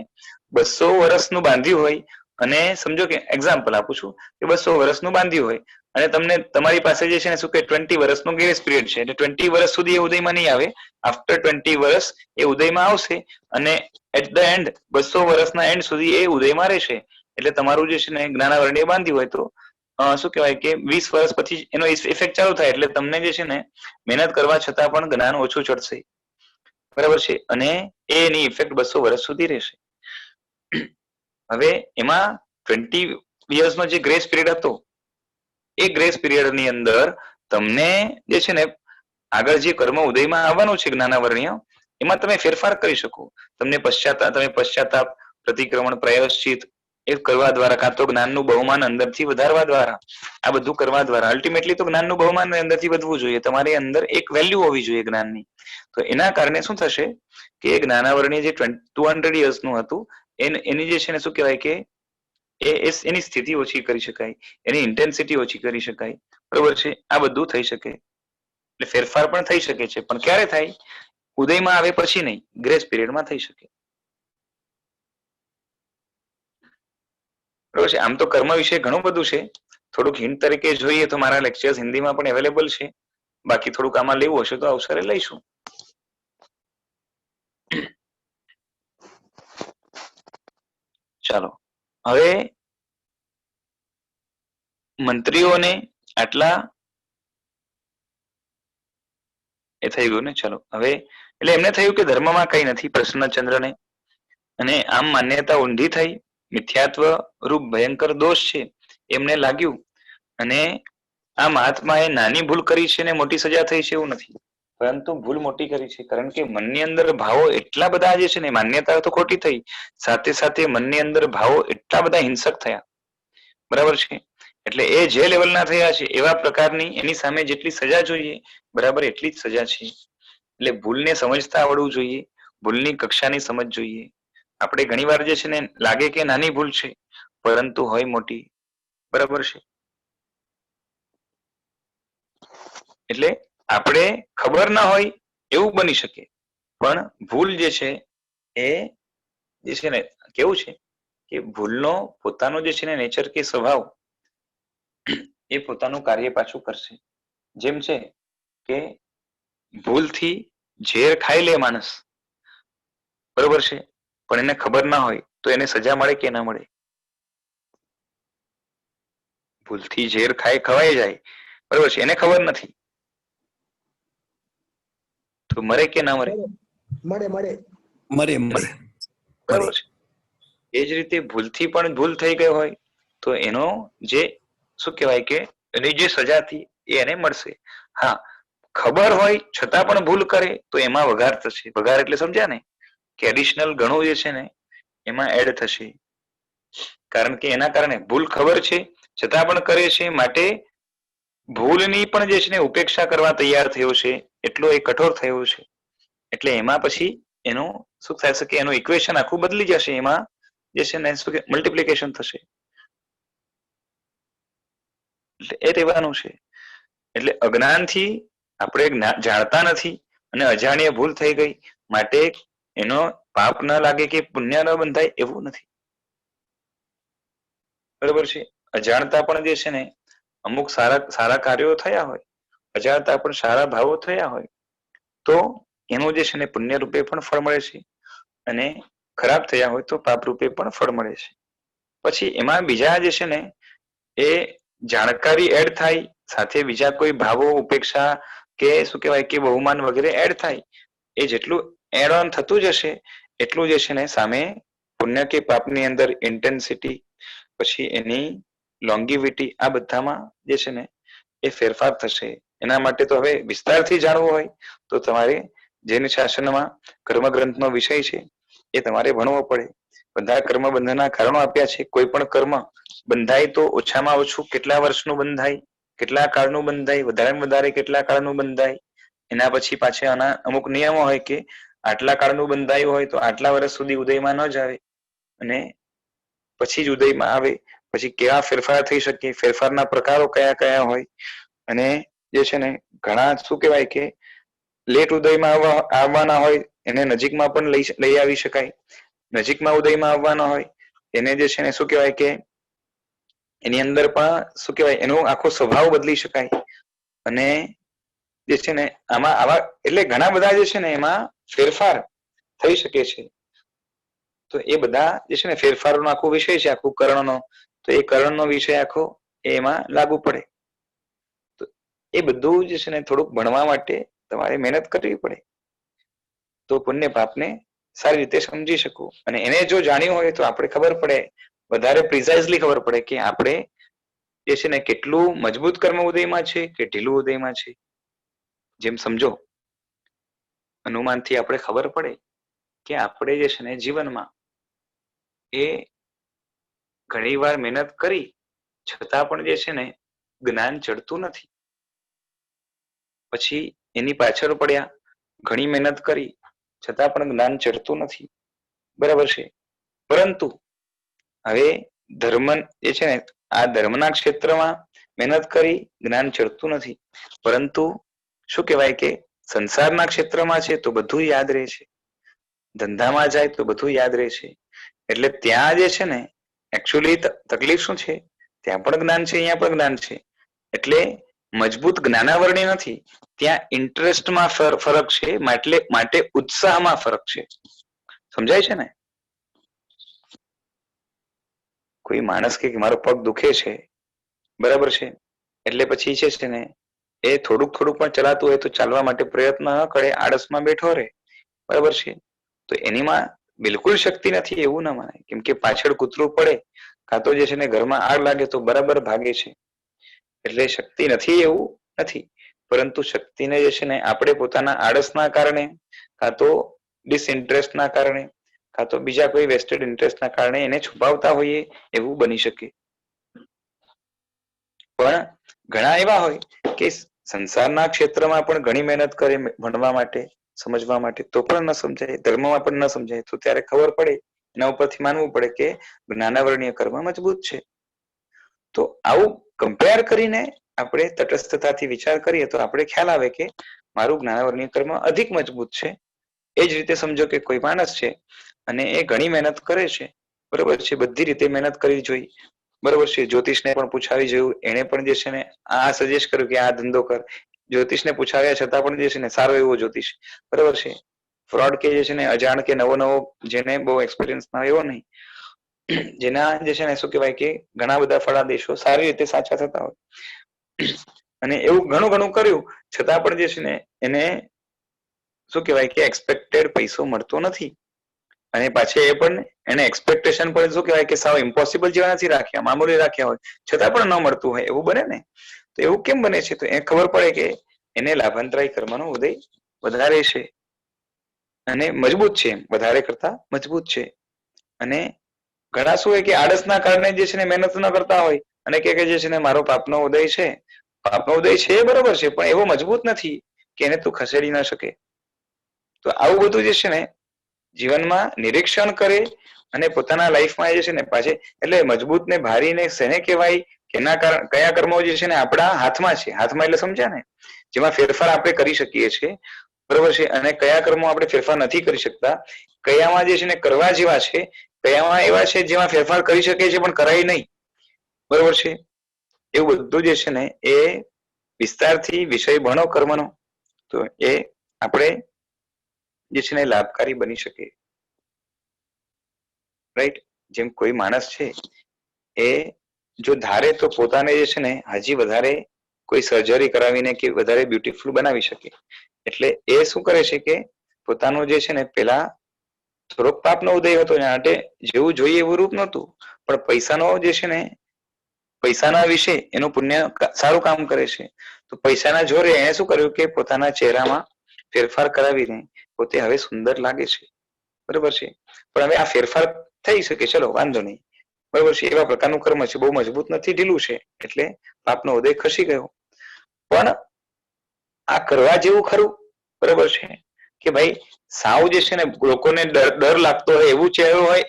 200 વર્ષનું બાંધ્યું હોય અને સમજો કે એક્ઝામ્પલ આપું છું કે 200 વર્ષનું બાંધ્યું હોય અને તમને તમારી પાસે જે છે ને શું કે 20 વર્ષનો ગ્રેસ પીરિયડ છે એટલે 20 વર્ષ સુધી એ ઉદયમાં નહીં આવે. આફ્ટર 20 વર્ષ એ ઉદયમાં આવશે અને એટ ધ એન્ડ 200 વર્ષના એન્ડ સુધી એ ઉદયમાં રહેશે. એટલે તમારું જે છે ને જ્ઞાનાવરણીય બાંધ્યું હોય તો શું કહેવાય કે 20 વર્ષ પછી એનો ઇફેક્ટ ચાલુ થાય એટલે તમને જે છે ને મહેનત કરવા છતાં પણ જ્ઞાન ઓછું ચડશે. બરાબર છે. અને એની ઇફેક્ટ 200 વર્ષ સુધી રહેશે. હવે એમાં 20 યર્સનો જે ગ્રેસ પીરિયડ હતો એ ગ્રેસ પીરિયડ ની અંદર તમને જે છે ને આગળ જે કર્મ ઉદયમાં આવવાનું છે જ્ઞાનાવરણીય એમાં તમે ફેરફાર કરી શકો. તમે પશ્ચાતાપ, પ્રતિક્રમણ, પ્રાયશ્ચિત એ કરવા દ્વારા, કાં તો જ્ઞાનનું બહુમાન અંદરથી વધારવા દ્વારા, આ બધું કરવા દ્વારા અલ્ટિમેટલી તો જ્ઞાનનું બહુમાન અંદરથી વધવું જોઈએ. તમારી અંદર એક વેલ્યુ હોવી જોઈએ જ્ઞાનની. તો એના કારણે શું થશે કે જ્ઞાનાવરણીય જે 200 યર્સનું હતું એની જે છે ને શું કહેવાય કે એની સ્થિતિ ઓછી કરી શકાય, એની ઇન્ટેન્સિટી ઓછી કરી શકાય. બરોબર છે. આ બધું થઈ શકે એટલે ફેરફાર પણ થઈ શકે છે, પણ ક્યારે થાય? ઉદયમાં આવે પછી નહીં, ગ્રેસ પીરિયડમાં થઈ શકે. બરોબર છે. આમ તો કર્મ વિશે ઘણું બધું છે. થોડુંક હિન્ટ તરીકે જોઈએ તો મારા લેક્ચર્સ હિન્દીમાં પણ અવેલેબલ છે. બાકી થોડુંક આમાં લેવું હશે તો અવસરે લઈશું. ચાલો હવે મંત્રીઓને આટલા એ થઈ ગયું ને. ચાલો હવે એટલે એમને થયું કે ધર્મમાં કઈ નથી પ્રસન્નચંદ્રને, અને આમ માન્યતા ઊંધી થઈ, મિથ્યાત્વ રૂપ ભયંકર દોષ છે એમને લાગ્યું. અને આ મહાત્માએ નાની ભૂલ કરી છે ને મોટી સજા થઈ છે એવું નથી, પરંતુ ભૂલ મોટી કરી છે. કારણ કે મનની અંદર ભાવો એટલા બધા જે છે ને, માન્યતા તો ખોટી થઈ, સાથે સાથે મનની અંદર ભાવો એટલા બધા હિંસક થયા. બરાબર છે. એટલે એ જે લેવલના થયા છે એવા પ્રકારની એની સામે જેટલી સજા જોઈએ બરાબર એટલી જ સજા છે. એટલે ભૂલને સમજતા આવડવું જોઈએ, ભૂલની કક્ષાની સમજ જોઈએ. આપણે ઘણીવાર જે છે ને લાગે કે નાની ભૂલ છે પરંતુ હોય મોટી. બરાબર છે. એટલે આપણે ખબર ના હોય એવું બની શકે, પણ ભૂલ જે છે એ જે છે ને કેવું છે કે ભૂલનો પોતાનો જે છે ને નેચર કે સ્વભાવ એ પોતાનું કાર્ય પાછું કરશે. જેમ છે કે ભૂલથી ઝેર ખાઈ લે માણસ, બરોબર છે, પણ એને ખબર ના હોય તો એને સજા મળે કે ના મળે? ભૂલથી ઝેર ખવાઈ જાય, બરોબર છે, એને ખબર નથી તો મરે કે ના મરે? મળે મળે મરે મરે બરોબર છે. એ જ રીતે ભૂલથી પણ ભૂલ થઈ ગઈ હોય તો એનો જે શું કહેવાય કે એની જે સજા હતી એ એને મળશે. હા, ખબર હોય છતાં પણ ભૂલ કરે તો એમાં વઘાર થશે. વઘાર એટલે સમજ્યા ને કે એડિશનલ ઘણું જે છે ને એમાં એડ થશે. કારણ કે એના કારણે ભૂલ ખબર છે છતાં પણ કરે છે, માટે ભૂલની પણ જે છે ને ઉપેક્ષા કરવા તૈયાર થયો છે, એટલો એ કઠોર થયો છે. એટલે એમાં પછી એનું શું થાય છે કે એનું ઇક્વેશન આખું બદલી જશે. એમાં જે છે ને શું કે મલ્ટિપ્લિકેશન થશે. એટલે એ રહેવાનું છે. એટલે અજ્ઞાનથી આપણે જાણતા નથી અને અજાણ્ય ભૂલ થઈ ગઈ, માટે એનો પાપ ન લાગે કે પુણ્ય ન બંધાય એવું નથી. બરોબર છે. અજાણતા પણ જે છે ને અમુક સારા કાર્યો થયા હોય, અજાણતા પણ સારા ભાવો થયા હોય તો એનું જે છે ને પુણ્ય રૂપે પણ ફળ મળે છે, અને ખરાબ થયા હોય તો પાપ રૂપે પણ ફળ મળે છે. પછી એમાં બીજા જે છે ને એ જાણકારી એડ થાય, સાથે બીજા કોઈ ભાવો, ઉપેક્ષા કે શું કહેવાય કે બહુમાન વગેરે એડ થાય. એ જેટલું એડ ઓન થતું જશે એટલું જે છે ને સામે પુણ્ય કે પાપની અંદર ઇન્ટેન્સિટી, પછી એની લોંગિવિટી, આ બધામાં જે છે ને એ ફેરફાર થશે. એના માટે તો હવે વિસ્તારથી જાણવું હોય તો તમારે જૈન શાસનમાં કર્મગ્રંથનો વિષય છે એ તમારે ભણવો પડે. બધા કર્મ બંધનના કારણો આપ્યા છે. કોઈ પણ કર્મ બંધાય તો ઓછામાં ઓછું કેટલા વર્ષનું બંધાય, કેટલા કાળનું બંધાય, વધારેમાં વધારે કેટલા કાળનું બંધાય. એના પછી પાછા આના અમુક નિયમો હોય કે આટલા કાળનું બંધાયું હોય તો આટલા વર્ષ સુધી ઉદયમાં ન જ આવે, અને પછી જ ઉદયમાં આવે. પછી કેવા ફેરફાર થઈ શકે, ફેરફારના પ્રકારો કયા કયા હોય, અને જે છે ને ઘણા શું કહેવાય કે લેટ ઉદયમાં આવવાના હોય એને નજીકમાં પણ લઈ આવી શકાય. નજીકમાં ઉદયમાં આવવાના હોય એને જે છે ને શું કહેવાય કે એની અંદર પણ શું કહેવાય એનો આખો સ્વભાવ બદલી શકાય. અને જે છે ને આમાં આવા એટલે ઘણા બધા જે છે ને એમાં ફેરફાર થઈ શકે છે. તો એ બધા જે છે ને ફેરફારોનો આખો વિષય છે, આખું કર્ણનો. તો એ કર્ણનો વિષય આખો એમાં લાગુ પડે. તો એ બધું જે છે ને થોડુંક ભણવા માટે તમારે મહેનત કરવી પડે તો પુણ્ય પાપને સારી રીતે સમજી શકું. અને એને જો જાણ્યું હોય તો આપણે ખબર પડે, વધારે પ્રિસાઇઝલી ખબર પડે કે આપણે જે છે ને કેટલું મજબૂત કર્મ ઉદયમાં છે કે ઢીલું ઉદયમાં છે. જેમ સમજો, અનુમાનથી આપણે ખબર પડે કે આપણે જે છે ને જીવનમાં એ ઘણી વાર મહેનત કરી છતાં પણ જે છે ને જ્ઞાન ચડતું નથી. પછી એની પાછળ પડ્યા, ઘણી મહેનત કરી છતાં પણ જ્ઞાન ચડતું નથી, બરાબર છે. પરંતુ હવે ધર્મ જે છે ને આ ધર્મના ક્ષેત્રમાં મહેનત કરી જ્ઞાન ચડતું નથી, પરંતુ શું કહેવાય કે સંસારના ક્ષેત્રમાં છે તો બધું યાદ રહે છે, ધંધામાં જાય તો બધું યાદ રહે છે. એટલે ત્યાં જે છે ને એકચ્યુઅલી તકલીફ શું છે, ત્યાં પણ જ્ઞાન છે, અહીંયા પણ જ્ઞાન છે. એટલે મજબૂત જ્ઞાનાવરણી નથી, ત્યાં ઇન્ટરેસ્ટમાં ફરક છે, માટે ઉત્સાહમાં ફરક છે. સમજાય છે ને? કોઈ માણસ કે મારો પગ દુખે છે, બરાબર છે, એટલે પછી છે ને એ થોડુંક પણ ચલાતું હોય તો ચાલવા માટે પ્રયત્ન ન કરે, આળસમાં બેઠો રહે, બરાબર છે. તો એનીમાં બિલકુલ શક્તિ નથી એવું ના માનાય. કેમ કે પાછળ કૂતરું પડે કાં તો જે છે ને ઘરમાં આગ લાગે તો બરાબર ભાગે છે. એટલે શક્તિ નથી એવું નથી, પરંતુ શક્તિને જે છે ને આપણે પોતાના આળસના કારણે, કાં તો ડિસઇન્ટરેસ્ટના કારણે, કાં તો બીજા કોઈ વેસ્ટેડ ઇન્ટરેસ્ટના કારણે એને છુપાવતા હોઈએ એવું બની શકે. પણ ઘણા એવા હોય કે સંસારના ક્ષેત્રમાં પણ ઘણી મહેનત કરે ભણવા માટે, સમજવા માટે, તો પણ ન સમજાય, ધર્મમાં પણ ન સમજાય. તો ત્યારે ખબર પડે, એના ઉપરથી માનવું પડે કે જ્ઞાનાવરણીય કર્મ મજબૂત છે. તો આવું કમ્પેર કરીને આપણે તટસ્થતાથી વિચાર કરીએ તો આપણે ખ્યાલ આવે કે મારું જ્ઞાનાવરણીય કર્મ અધિક મજબૂત છે, એ જ રીતે સમજો કે કોઈ માણસ છે અને એ ઘણી મહેનત કરે છે, બરોબર છે, બધી રીતે મહેનત કરવી જોઈએ, બરોબર છે, જ્યોતિષને પણ પૂછાવી જોયું, એને પણ જે છે ને આ સજેસ્ટ કર્યું કે આ ધંધો કર, જ્યોતિષને પૂછાવ્યા છતાં પણ જે છે ને સારો એવો જ્યોતિષ, બરોબર છે, ફ્રોડ કે જે છે ને અજાણ કે નવો નવો જેને બહુ એક્સપિરિયન્સ ના એવો નહીં, જેના જે છે ને શું કહેવાય કે ઘણા બધા ફળાદેશો સારી રીતે સાચા થતા હોય, અને એવું ઘણું ઘણું કર્યું છતાં પણ જે છે ને એને શું કહેવાય કે એક્સપેક્ટેડ પૈસો મળતો નથી, અને પાછી એ પણ એને એક્સપેક્ટેશન પણ શું કહેવાય કે સાવ ઇમ્પોસિબલ જેવા નથી રાખ્યા, મામૂલી રાખ્યા હોય છતાં પણ ન મળતું હોય, એવું બને ને? તો એવું કેમ બને છે? તો એ ખબર પડે કે એને લાભાંતરાય કર્મનો ઉદય વધારે છે અને મજબૂત છે, વધારે કરતા મજબૂત છે. અને ઘણા શું હોય કે આળસના કારણે જે છે ને મહેનત ન કરતા હોય અને કે જે છે ને મારો પાપનો ઉદય છે, પાપનો ઉદય છે બરોબર છે, પણ એવો મજબૂત નથી કે એને તું ખસેડી ન શકે. તો આવું બધું જે છે ને જીવનમાં નિરીક્ષણ કરે અને પોતાના લાઈફમાં જે છે ને પાછે એટલે મજબૂત ને ભારી ને શેને કહેવાય, કેના કારણ કયા કર્મો જે છે ને આપણા હાથમાં છે, હાથમાં એટલે સમજ્યા ને, જેમાં ફેરફાર આપણે કરી શકીએ છીએ, બરોબર છે, અને કયા કર્મો આપણે ફેરફાર નથી કરી શકતા, કયામાં જે છે ને કરવા જેવા છે, કયામાં એવા છે જેમાં ફેરફાર કરી શકે છે પણ કરાય નહીં, બરોબર છે, એવું બધું જે છે ને એ વિસ્તારથી વિષય ભણો કર્મનો તો એ આપણે જે છે ને લાભકારી બની શકે, રાઈટ? જેમ કોઈ માણસ છે એ જો ધારે તો પોતાને જે છે ને હજી વધારે કોઈ સર્જરી કરાવીને કે વધારે બ્યુટીફુલ બનાવી શકે, એટલે એ શું કરે છે કે પોતાનું જે છે ને પેલા થોડોક પાપનો ઉદય હતો એના માટે જેવું જોઈએ એવું રૂપ નહોતું, પણ પૈસાનો જે છે ને પૈસાના વિશે એનું પુણ્ય સારું કામ કરે છે, તો પૈસાના જોરે એને શું કર્યું કે પોતાના ચહેરામાં ફેરફાર કરાવીને પોતે હવે સુંદર લાગે છે, બરોબર છે, પણ હવે આ ફેરફાર થઈ શકે, ચલો વાંધો નહીં, બરોબર છે, એવા પ્રકારનું કર્મ છે, બહુ મજબૂત નથી, ઢીલું છે, એટલે પાપનો ઉદય ખસી ગયો. પણ આ કરવા જેવું ખરું, બરોબર છે, કે ભાઈ સાવ જે છે ને લોકોને ડર લાગતો હોય એવું ચહેરો હોય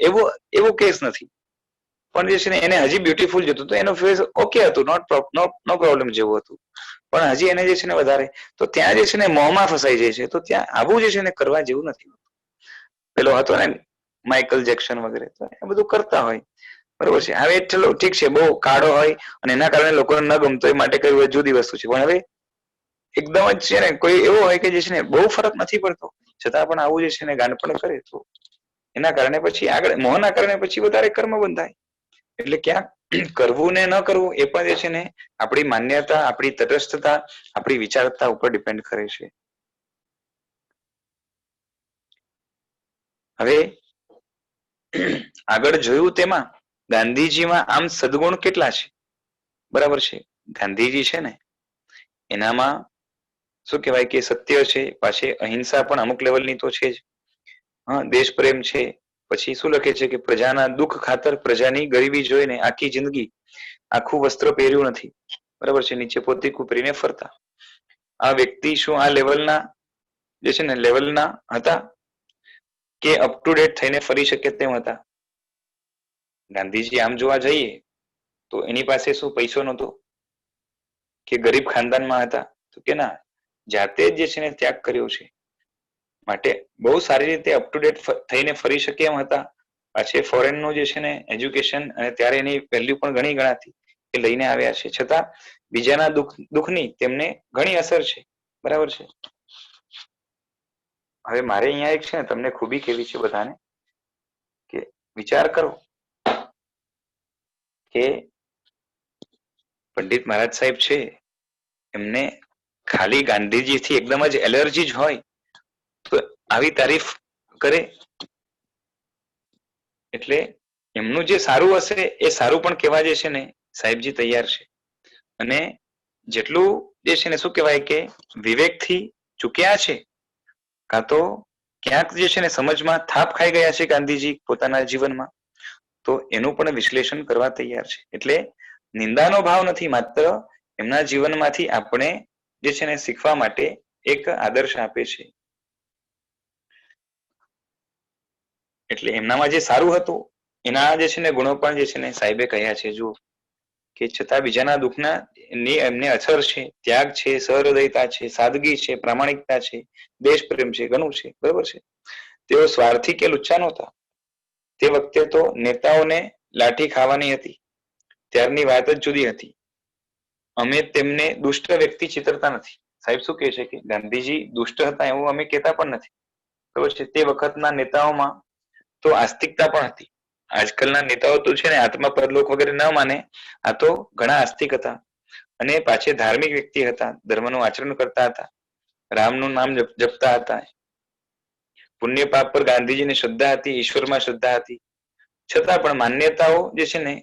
એવું કેસ નથી, પણ જે છે ને એને હજી બ્યુટીફુલ જતું તો એનો ફેસ ઓકે હતું, નો પ્રોબ્લેમ જેવું હતું, પણ હજી એને જે છે ને વધારે, તો ત્યાં જે છે ને મોંમાં ફસાઈ જાય છે, તો ત્યાં આવું જે છે ને કરવા જેવું નથી. પેલો હતો ને માઇકલ જેક્સન વગેરે, તો એ બધું કરતા હોય, બરોબર છે. હવે ચલો ઠીક છે, બહુ કાળો હોય અને એના કારણે લોકોને ન ગમતો હોય માટે કઈ જુદી વસ્તુ છે, પણ હવે એકદમ જ છે ને કોઈ એવો હોય કે જે છે ને બહુ ફરક નથી પડતો છતાં પણ આવું જે છે ને ગાંડપણ કરે, તો એના કારણે પછી આગળ મોહના કારણે પછી વધારે કર્મ બંધાય. એટલે ક્યાંક કરવું ને ન કરવું એ પણ જે છે ને આપણી માન્યતા, આપણી તટસ્થતા, આપણી વિચારતા ઉપર ડિપેન્ડ કરે છે. હવે આગળ જોયું તેમાં ગાંધીજીમાં આમ સદગુણ કેટલા છે, બરાબર છે, ગાંધીજી છે ને એનામાં શું કહેવાય કે સત્ય છે, પાછી અહિંસા પણ અમુક લેવલની તો છે જ, હા, દેશ પ્રેમ છે, પછી શું લખે છે કે પ્રજાના દુઃખ ખાતર પ્રજાની ગરીબી જોઈને આખી જિંદગી આખું વસ્ત્ર પહેર્યું નથી, બરાબર છે, નીચે પોતી કૂપરીને ફરતા. આ વ્યક્તિ શું આ લેવલના જે છે ને લેવલના હતા કે અપ ટુ ડેટ થઈને ફરી શકે તેમ હતા? ગાંધીજી આમ જોવા જઈએ તો એની પાસે શું પૈસો નહોતો કે ગરીબ ખાનદાનમાં હતા? તો કે ના, જાતે જ જે છે ને ત્યાગ કર્યો છે, માટે બહુ સારી રીતે અપ ટુ ડેટ થઈને ફરી શકે એમ હતા. પાછી ફોરેનનું જે છે ને એજ્યુકેશન અને ત્યારે એની વેલ્યુ પણ ઘણી ગણાતી એ લઈને આવ્યા છે, છતાં બીજાના દુઃખની તેમને ઘણી અસર છે, બરાબર છે. હવે મારે અહીંયા એક છે ને તમને ખૂબી કેવી છે બધાને કે વિચાર કરો કે પંડિત મહારાજ સાહેબ છે એમને ખાલી ગાંધીજીથી એકદમ જ એલર્જી જ હોય તો આવી તારીફ કરે? એટલે એમનું જે સારું હશે એ સારું પણ કહેવા જે છે ને સાહેબજી તૈયાર છે, અને જેટલું જે છે ને શું કહેવાય કે વિવેકથી ચૂક્યા છે, કાં તો ક્યાંક જે છે ને સમજમાં થાપ ખાઈ ગયા છે ગાંધીજી પોતાના જીવનમાં, તો એનું પણ વિશ્લેષણ કરવા તૈયાર છે. એટલે નિંદાનો ભાવ નથી, માત્ર એમના જીવનમાંથી આપણે જે છે ને શીખવા માટે એક આદર્શ આપે છે. એટલે એમનામાં જે સારું હતું એના જે છે ને ગુણો પણ જે છે ને સાહેબે કહ્યા છે, જુઓ કે છતાં બીજાના દુઃખના એમને અસર છે, ત્યાગ છે, સહૃદયતા છે, સાદગી છે, પ્રામાણિકતા છે, દેશ પ્રેમ છે, ઘણું છે, બરોબર છે. તેઓ સ્વાર્થી કે લુચ્ચા નહોતા. તે વખતે તો નેતાઓને લાઠી ખાવાની હતી. ત્યારની વાત જ જુદી હતી. અમે તેમને દુષ્ટ વ્યક્તિ ચિતરતા નથી. સાહેબ શું કહે છે કે ગાંધીજી દુષ્ટ હતા એવું અમે કહેતા પણ નથી. બરોબર છે. તે વખતના નેતાઓમાં તો આસ્તિકતા પણ હતી. આજકાલના નેતાઓ તો છે ને આત્મા પરલોક વગેરે ન માને, આ તો ઘણા આસ્તિક હતા અને પાછે ધાર્મિક વ્યક્તિ હતા. ધર્મનું આચરણ કરતા હતા, રામનું નામ જપતા હતા. પુણ્ય પાપ પર ગાંધીજીની શ્રદ્ધા હતી, ઈશ્વરમાં શ્રદ્ધા હતી. છતાં પણ માન્યતાઓ જે છે ને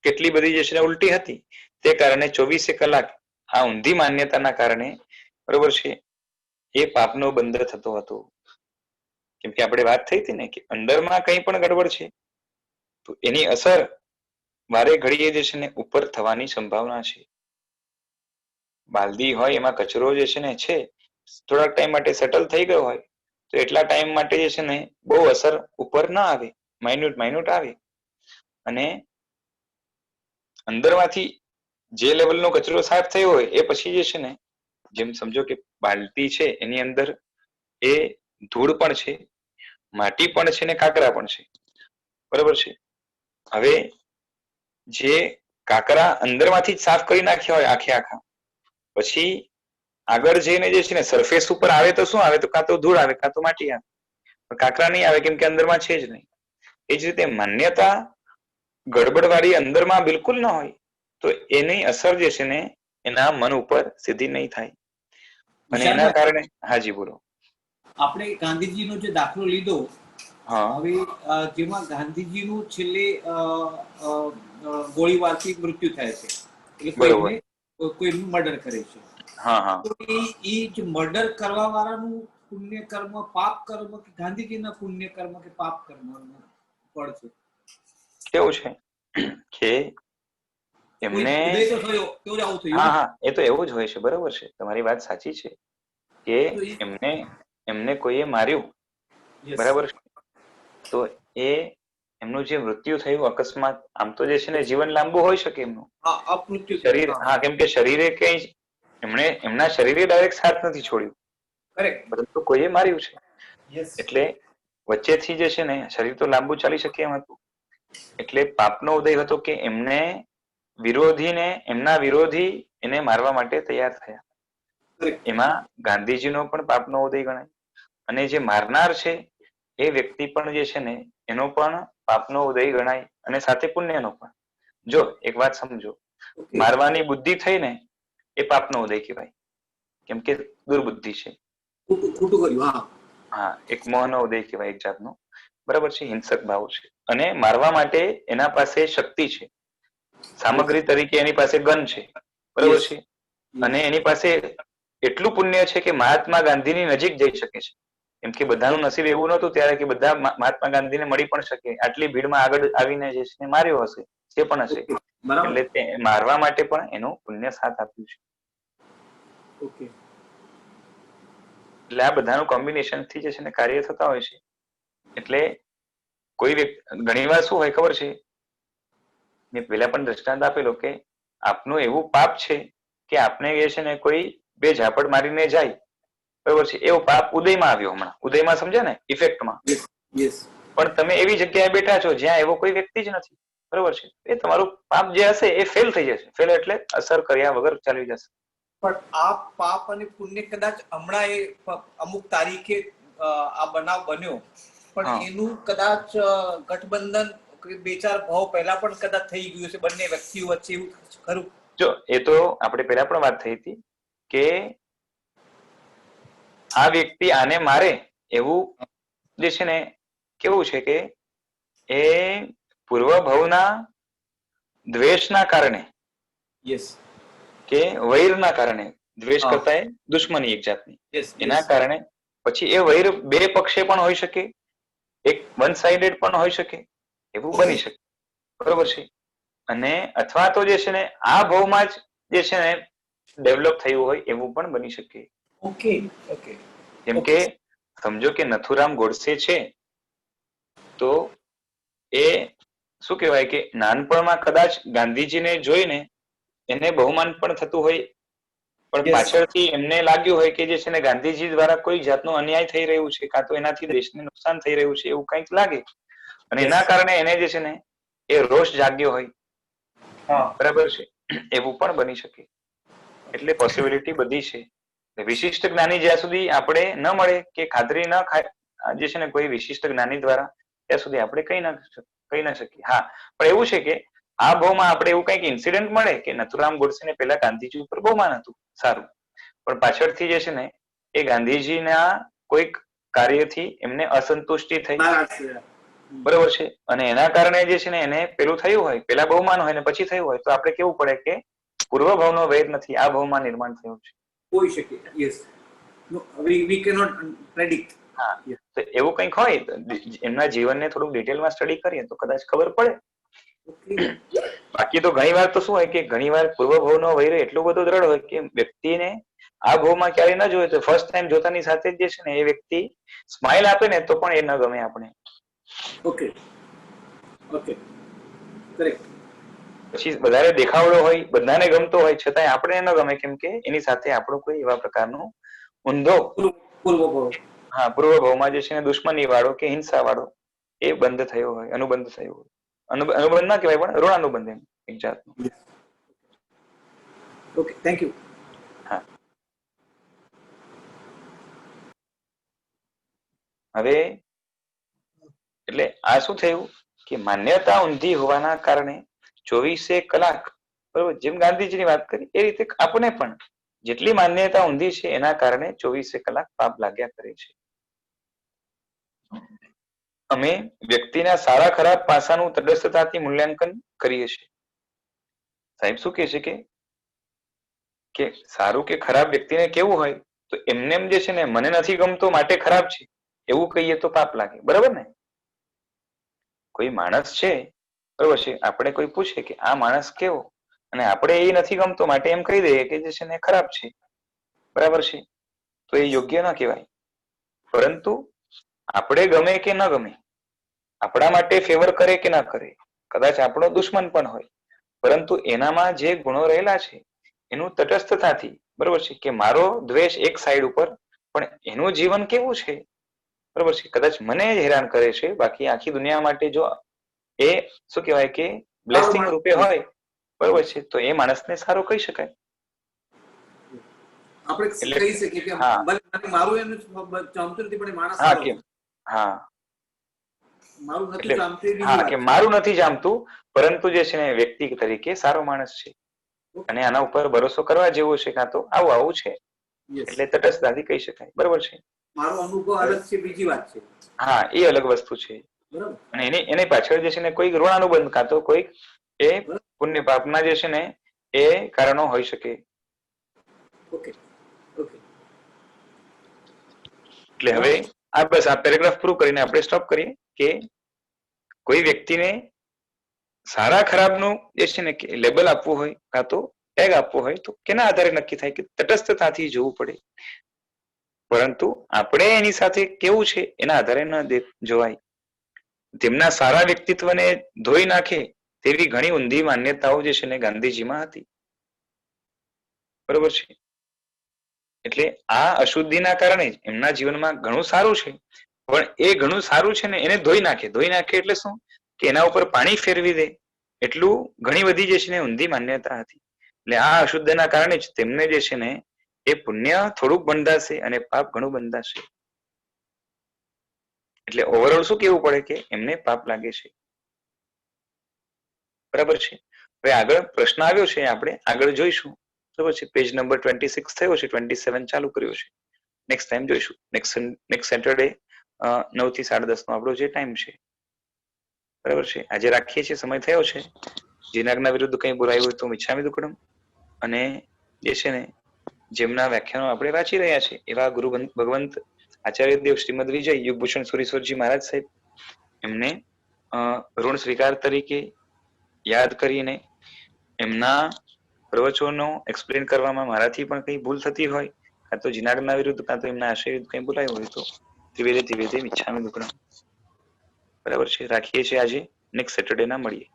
કેટલી બધી જે છે ને ઉલટી હતી. તે કારણે 24 કલાક આ ઊંધી માન્યતાના કારણે બરોબર છે એ પાપનો બંધ થતો હતો. કેમ કે આપણે વાત થઈ હતી ને કે અંદરમાં કંઈ પણ ગડબડ છે તો એની અસર વારે ઘડીએ જે છે ને ઉપર થવાની સંભાવના છે. બાલદી હોય એમાં કચરો જે છે ને છે, થોડાક ટાઈમ માટે સેટલ થઈ ગયો હોય તો એટલા ટાઈમ માટે જે છે ને બહુ અસર ઉપર ના આવે, માઇન્યુટ આવે. અને અંદરમાંથી જે લેવલનો કચરો સાફ થયો હોય એ પછી જે છે ને, જેમ સમજો કે બાલટી છે એની અંદર એ ધૂળ પણ છે, માટી પણ છે ને કાકરા પણ છે. બરાબર છે. હવે જે કાકરા અંદરમાંથી જ સાફ કરી નાખ્યા હોય આખે આખા, પછી આગળ જઈને જે છે ને સરફેસ ઉપર આવે તો શું આવે, તો કાં તો ધૂળ આવે કાં તો માટી આવે, પણ કાકરા નહીં આવે કેમ કે અંદરમાં છે જ નહીં. એ જ રીતે માન્યતા ગડબડવાળી અંદરમાં બિલકુલ ન હોય તો એની અસર જે છે ને એના મન ઉપર સીધી નહીં થાય. અને એના કારણે હાજી બોલો. આપણે ગાંધીજીનો જે દાખલો લીધો, હા, હવે જેમાં ગાંધીજીનું છેલ્લે ગોળીબારથી મૃત્યુ થાય છે, એટલે કોઈનું મર્ડર કરે છે. હા હા, તો એ જે મર્ડર કરવા વાળાનું પુણ્ય કર્મ, પાપ કર્મ, કે ગાંધીજીના પુણ્ય કર્મ કે પાપ કર્મ ફળ છે? કેવું છે કે એમને ઉદય તો થયો તો જ આવું થયું. હા હા, એ તો એવું જ હોય છે. બરોબર છે, તમારી વાત સાચી છે કે એમને કોઈએ માર્યું, બરાબર છે, તો એ એમનું જે મૃત્યુ થયું અકસ્માત, આમ તો જે છે ને જીવન લાંબુ હોઈ શકે એમનું શરીર, હા, કેમ કે શરીરે કઈ એમના શરીરે ડાયરેક્ટ સાથ નથી છોડ્યું, પરંતુ કોઈએ માર્યું છે. એટલે વચ્ચેથી જે છે ને શરીર તો લાંબુ ચાલી શકે એમ હતું. એટલે પાપનો ઉદય હતો કે એમને એમના વિરોધી એને મારવા માટે તૈયાર થયા. એમાં ગાંધીજીનો પણ પાપનો ઉદય ગણાય. અને જે મારનાર છે એ વ્યક્તિ પણ જે છે ને એનો પણ પાપનો ઉદય ગણાય, અને સાથે પુણ્યનો પણ. જો એક વાત સમજો, મારવાની બુદ્ધિ થઈ ને એ પાપનો ઉદય કહેવાય, કેમ કે દુર્બુદ્ધિ છે. ખોટું કર્યું. હા, એક મોહનો ઉદય કહેવાય એક જાતનો. બરાબર છે, હિંસક ભાવ છે. અને મારવા માટે એના પાસે શક્તિ છે, સામગ્રી તરીકે એની પાસે ગન છે, બરાબર છે. અને એની પાસે એટલું પુણ્ય છે કે મહાત્મા ગાંધીની નજીક જઈ શકે છે. કેમ કે બધાનું નસીબ એવું નહોતું ત્યારે કે બધા મહાત્મા ગાંધીને મળી પણ શકે. આટલી ભીડમાં આગળ આવીને જે છે માર્યો હશે, તે પણ હશે. એટલે તે મારવા માટે પણ એનું પુણ્ય સાથ આપ્યું છે. એટલે આ બધાનું કોમ્બિનેશન થી જે છે ને કાર્ય થતા હોય છે. એટલે કોઈ વ્યક્તિ ઘણી વાર શું હોય ખબર છે, મેં પેલા પણ દ્રષ્ટાંત આપેલો કે આપનું એવું પાપ છે કે આપને એ છે ને કોઈ બે ઝાપડ મારીને જાય, બરોબર છે, એવો પાપ ઉદયમાં આવ્યો. હમણાં ઉદયમાં સમજ્યા ને, ઇફેક્ટમાં. પણ તમે એવી જગ્યાએ બેઠા છો જ્યાં એવો કોઈ વ્યક્તિ જ નથી, બરોબર છે, એ તમારું પાપ જે હશે એ ફેલ થઈ જશે. ફેલ એટલે અસર કર્યા વગર ચાલી જશે. પણ આ પાપ અને પુણ્ય કદાચ હમણાં એ અમુક તારીખે આ બનાવ બન્યો, પણ એનું કદાચ ગઠબંધન બે ચાર ભાવ પહેલા પણ કદાચ થઈ ગયું છે બંને વ્યક્તિઓ વચ્ચે, એવું ખરું? જો એ તો આપણે પહેલા પણ વાત થઈ હતી કે આ વ્યક્તિ આને મારે એવું જે છે ને કેવું છે કે એ પૂર્વ ભવના દ્વેષના કારણે કે વૈરના કારણે, દ્વેષ કરતા એ દુશ્મની એક જાતની, એના કારણે પછી એ વૈર બે પક્ષે પણ હોઈ શકે, એક વન સાઇડેડ પણ હોઈ શકે, એવું બની શકે, બરોબર છે. અને અથવા તો જે છે ને આ ભાવમાં જ જે છે ને ડેવલપ થયું હોય એવું પણ બની શકે. જેમ કે સમજો કે નથુરામ ગોડસે છે, તો એ શું કહેવાય કે નાનપણમાં કદાચ ગાંધીજીને જોઈને એને બહુમાન પણ થતું હોય પણ Yes. પાછળથી એમને લાગ્યું હોય કે જે છે ને ગાંધીજી દ્વારા કોઈ જાતનો અન્યાય થઈ રહ્યું છે કાં તો એનાથી દેશને નુકસાન થઈ રહ્યું છે એવું કંઈક લાગે અને એના કારણે એને જે છે ને એ રોષ જાગ્યો હોય, હા બરાબર છે, એવું પણ બની શકે. એટલે પોસિબિલિટી બધી છે. વિશિષ્ટ જ્ઞાની જ્યાં સુધી આપણે ન મળે કે ખાતરી ન જે છે ને કોઈ વિશિષ્ટ જ્ઞાની દ્વારા, ત્યાં સુધી આપણે કહી ન શકીએ. હા, પણ એવું છે કે આ ભાવમાં આપણે એવું કંઈક ઇન્સિડન્ટ મળે કે નથુરામ ગોડસેને પહેલા ગાંધીજી ઉપર બહુ માન હતું, સારું, પણ પાછળથી જે છે ને એ ગાંધીજીના કોઈક કાર્યથી એમને અસંતુષ્ટિ થઈ, બરોબર છે, અને એના કારણે જે છે ને એને પેલું થયું હોય, પેલા બહુમાન હોય ને પછી થયું હોય, તો આપણે કેવું પડે કે પૂર્વ ભાવનો વેદ નથી, આ ભાવમાં નિર્માણ થયું છે. હોઈ શકે. યસ, વી કેનોટ પ્રેડિક્ટ. હા, તો એવું કંઈક હોય તો એમના જીવનને થોડુંક ડિટેલમાં સ્ટડી કરીએ તો કદાચ ખબર પડે. બાકી તો ઘણી વાર તો શું હોય કે ઘણી વાર પૂર્વ ભાવનો વૈર એટલો બધો દ્રઢ હોય કે વ્યક્તિને આ ભાવમાં ક્યારેય ન જોયે તો ફર્સ્ટ ટાઈમ જોતાની સાથે જ જે છે ને એ વ્યક્તિ સ્માઇલ આપે ને તો પણ એ ન ગમે આપણે. Okay okay, correct. પછી વધારે દેખાવડો હોય, બધાને ગમતો હોય, છતાંય આપણે ન ગમે કેમ કે એની સાથે આપણો કોઈ એવા પ્રકારનો ઊંધો પૂર્વ ભાવ. હા, પૂર્વ ભાવમાં જે છે ને દુશ્મની વાળો કે હિંસા વાળો એ બંધ થયો હોય, અનુબંધ થયો હોય. અનુબંધ ના કહેવાય પણ ઋણાનુબંધ એમ એક જાતનો. Okay, thank you. હા, હવે એટલે આ શું થયું કે માન્યતા ઊંધી હોવાના કારણે 24 કલાક, બરોબર, જેમ ગાંધીજીની વાત કરી એ રીતે આપણે પણ જેટલી માન્યતા ઊંધી છે એના કારણે 24 કલાક પાપ લાગ્યા કરે છે. અમે વ્યક્તિના સારા ખરાબ પાસાનું તટસ્થતાથી મૂલ્યાંકન કરીએ છીએ. સાહેબ શું કહે છે કે સારું કે ખરાબ વ્યક્તિને કેવું હોય તો એમને જે છે ને મને નથી ગમતો માટે ખરાબ છે એવું કહીએ તો પાપ લાગે, બરાબર ને? કોઈ માણસ છે, બરોબર છે, આપણે કોઈ પૂછે કે આ માણસ કેવો, અને આપણે એ નથી ગમતો માટે એમ કહી દઈએ કે જે છે ને ખરાબ છે, બરાબર છે, તો એ યોગ્ય ના કહેવાય. પરંતુ આપણે ગમે કે ન ગમે, આપણા માટે ફેવર કરે કે ના કરે, કદાચ આપણો દુશ્મન પણ હોય, પરંતુ એનામાં જે ગુણો રહેલા છે એનું તટસ્થતાથી, બરોબર છે, કે મારો દ્વેષ એક સાઈડ ઉપર પણ એનું જીવન કેવું છે, બરોબર છે, કદાચ મને હેરાન કરે છે, બાકી આખી દુનિયા માટે જો એ શું કહેવાય કે બ્લેસિંગ રૂપે હોય, બરોબર છે, તો એ માણસને સારો કહી શકાય. આપણે કહી શકીએ કે હા, મારું એનું ચામતું નથી પણ માણસ હા, સારો છે. હા, મારું નથી એટલે ચામતું એ બીજી હા વાત કે છે. મારું નથી જામતું, પરંતુ જે છે ને વ્યક્તિ તરીકે સારો માણસ છે અને આના ઉપર ભરોસો કરવા જેવો છે, કાં તો આવું આવું છે, Yes. એટલે તટસ્થતાથી કહી શકાય, બરોબર છે. મારો અનુભવ અલગ છે, બીજી વાત છે. હા, એ અલગ વસ્તુ છે. બરાબર. અને એની પાછળ જે છે ને કોઈક ઋણાનુબંધ કાં તો કોઈક એ પુણ્ય પાપના જે છે ને એ કારણો હોઈ શકે. Okay okay. એટલે હવે આ બસ આ પેરેગ્રાફ પૂરું કરીને આપણે સ્ટોપ કરીએ કે કોઈ વ્યક્તિને સારા ખરાબનું જે છે ને લેબલ આપવું હોય કાં તો ટેગ આપવો હોય તો કેના આધારે નક્કી થાય કે તટસ્થતાથી જોવું પડે, પરંતુ આપણે એની સાથે કેવું છે એના આધારે ન જોવાય. તેમના સારા વ્યક્તિત્વને ધોઈ નાખે તેવી ઘણી ઊંધી માન્યતાઓ જે છે ને ગાંધીજીમાં હતી, બરોબર છે. એટલે આ અશુદ્ધિના કારણે એમના જીવનમાં ઘણું સારું છે, પણ એ ઘણું સારું છે ને એને ધોઈ નાખે એટલે શું કે એના ઉપર પાણી ફેરવી દે, એટલું ઘણી બધી જે છે ને ઊંધી માન્યતા હતી. એટલે આ અશુદ્ધના કારણે જ તેમને જે છે ને એ પુણ્ય થોડુંક બંધાશે અને પાપ ઘણું બંધાશે. એટલે ઓવરઓલ શું કેવું પડે કે એમને પાપ લાગે છે, બરાબર છે. હવે આગળ પ્રશ્ન આવ્યો છે, આપણે આગળ જોઈશું, બરાબર છે. પેજ નંબર 26 થયો છે, 27 ચાલુ કર્યો છે. નેક્સ્ટ ટાઈમ જોઈશું, નેક્સ્ટ સેટરડે 9 થી 10:30 નો આપણો જે ટાઈમ છે, બરાબર છે. આજે રાખીએ છીએ, સમય થયો છે. જીનાગના વિરુદ્ધ કંઈ બોલાયું હોય તો મિચ્છામિ દુક્કડમ, અને જે છે ને જેમના વ્યાખ્યાનો આપણે વાંચી રહ્યા છે એવા ગુરુ ભગવંત આચાર્ય દેવ શ્રીમદ વિજય યુગભૂષણ સુરેશ્વરજી મહારાજ સાહેબ, એમને ઋણ સ્વીકાર તરીકે યાદ કરીને એમના પ્રવચનો એક્સપ્લેન કરવામાં મારાથી પણ કંઈ ભૂલ થતી હોય, કાં તો જીનાગના વિરુદ્ધ કાં તો એમના આશય વિરુદ્ધ કંઈ બોલાયું હોય તો ત્રિવેદે મિચ્છામિ દુક્કડમ, બરાબર છે. રાખીએ છીએ આજે, નેક્સ્ટ સેટરડે ના મળીએ.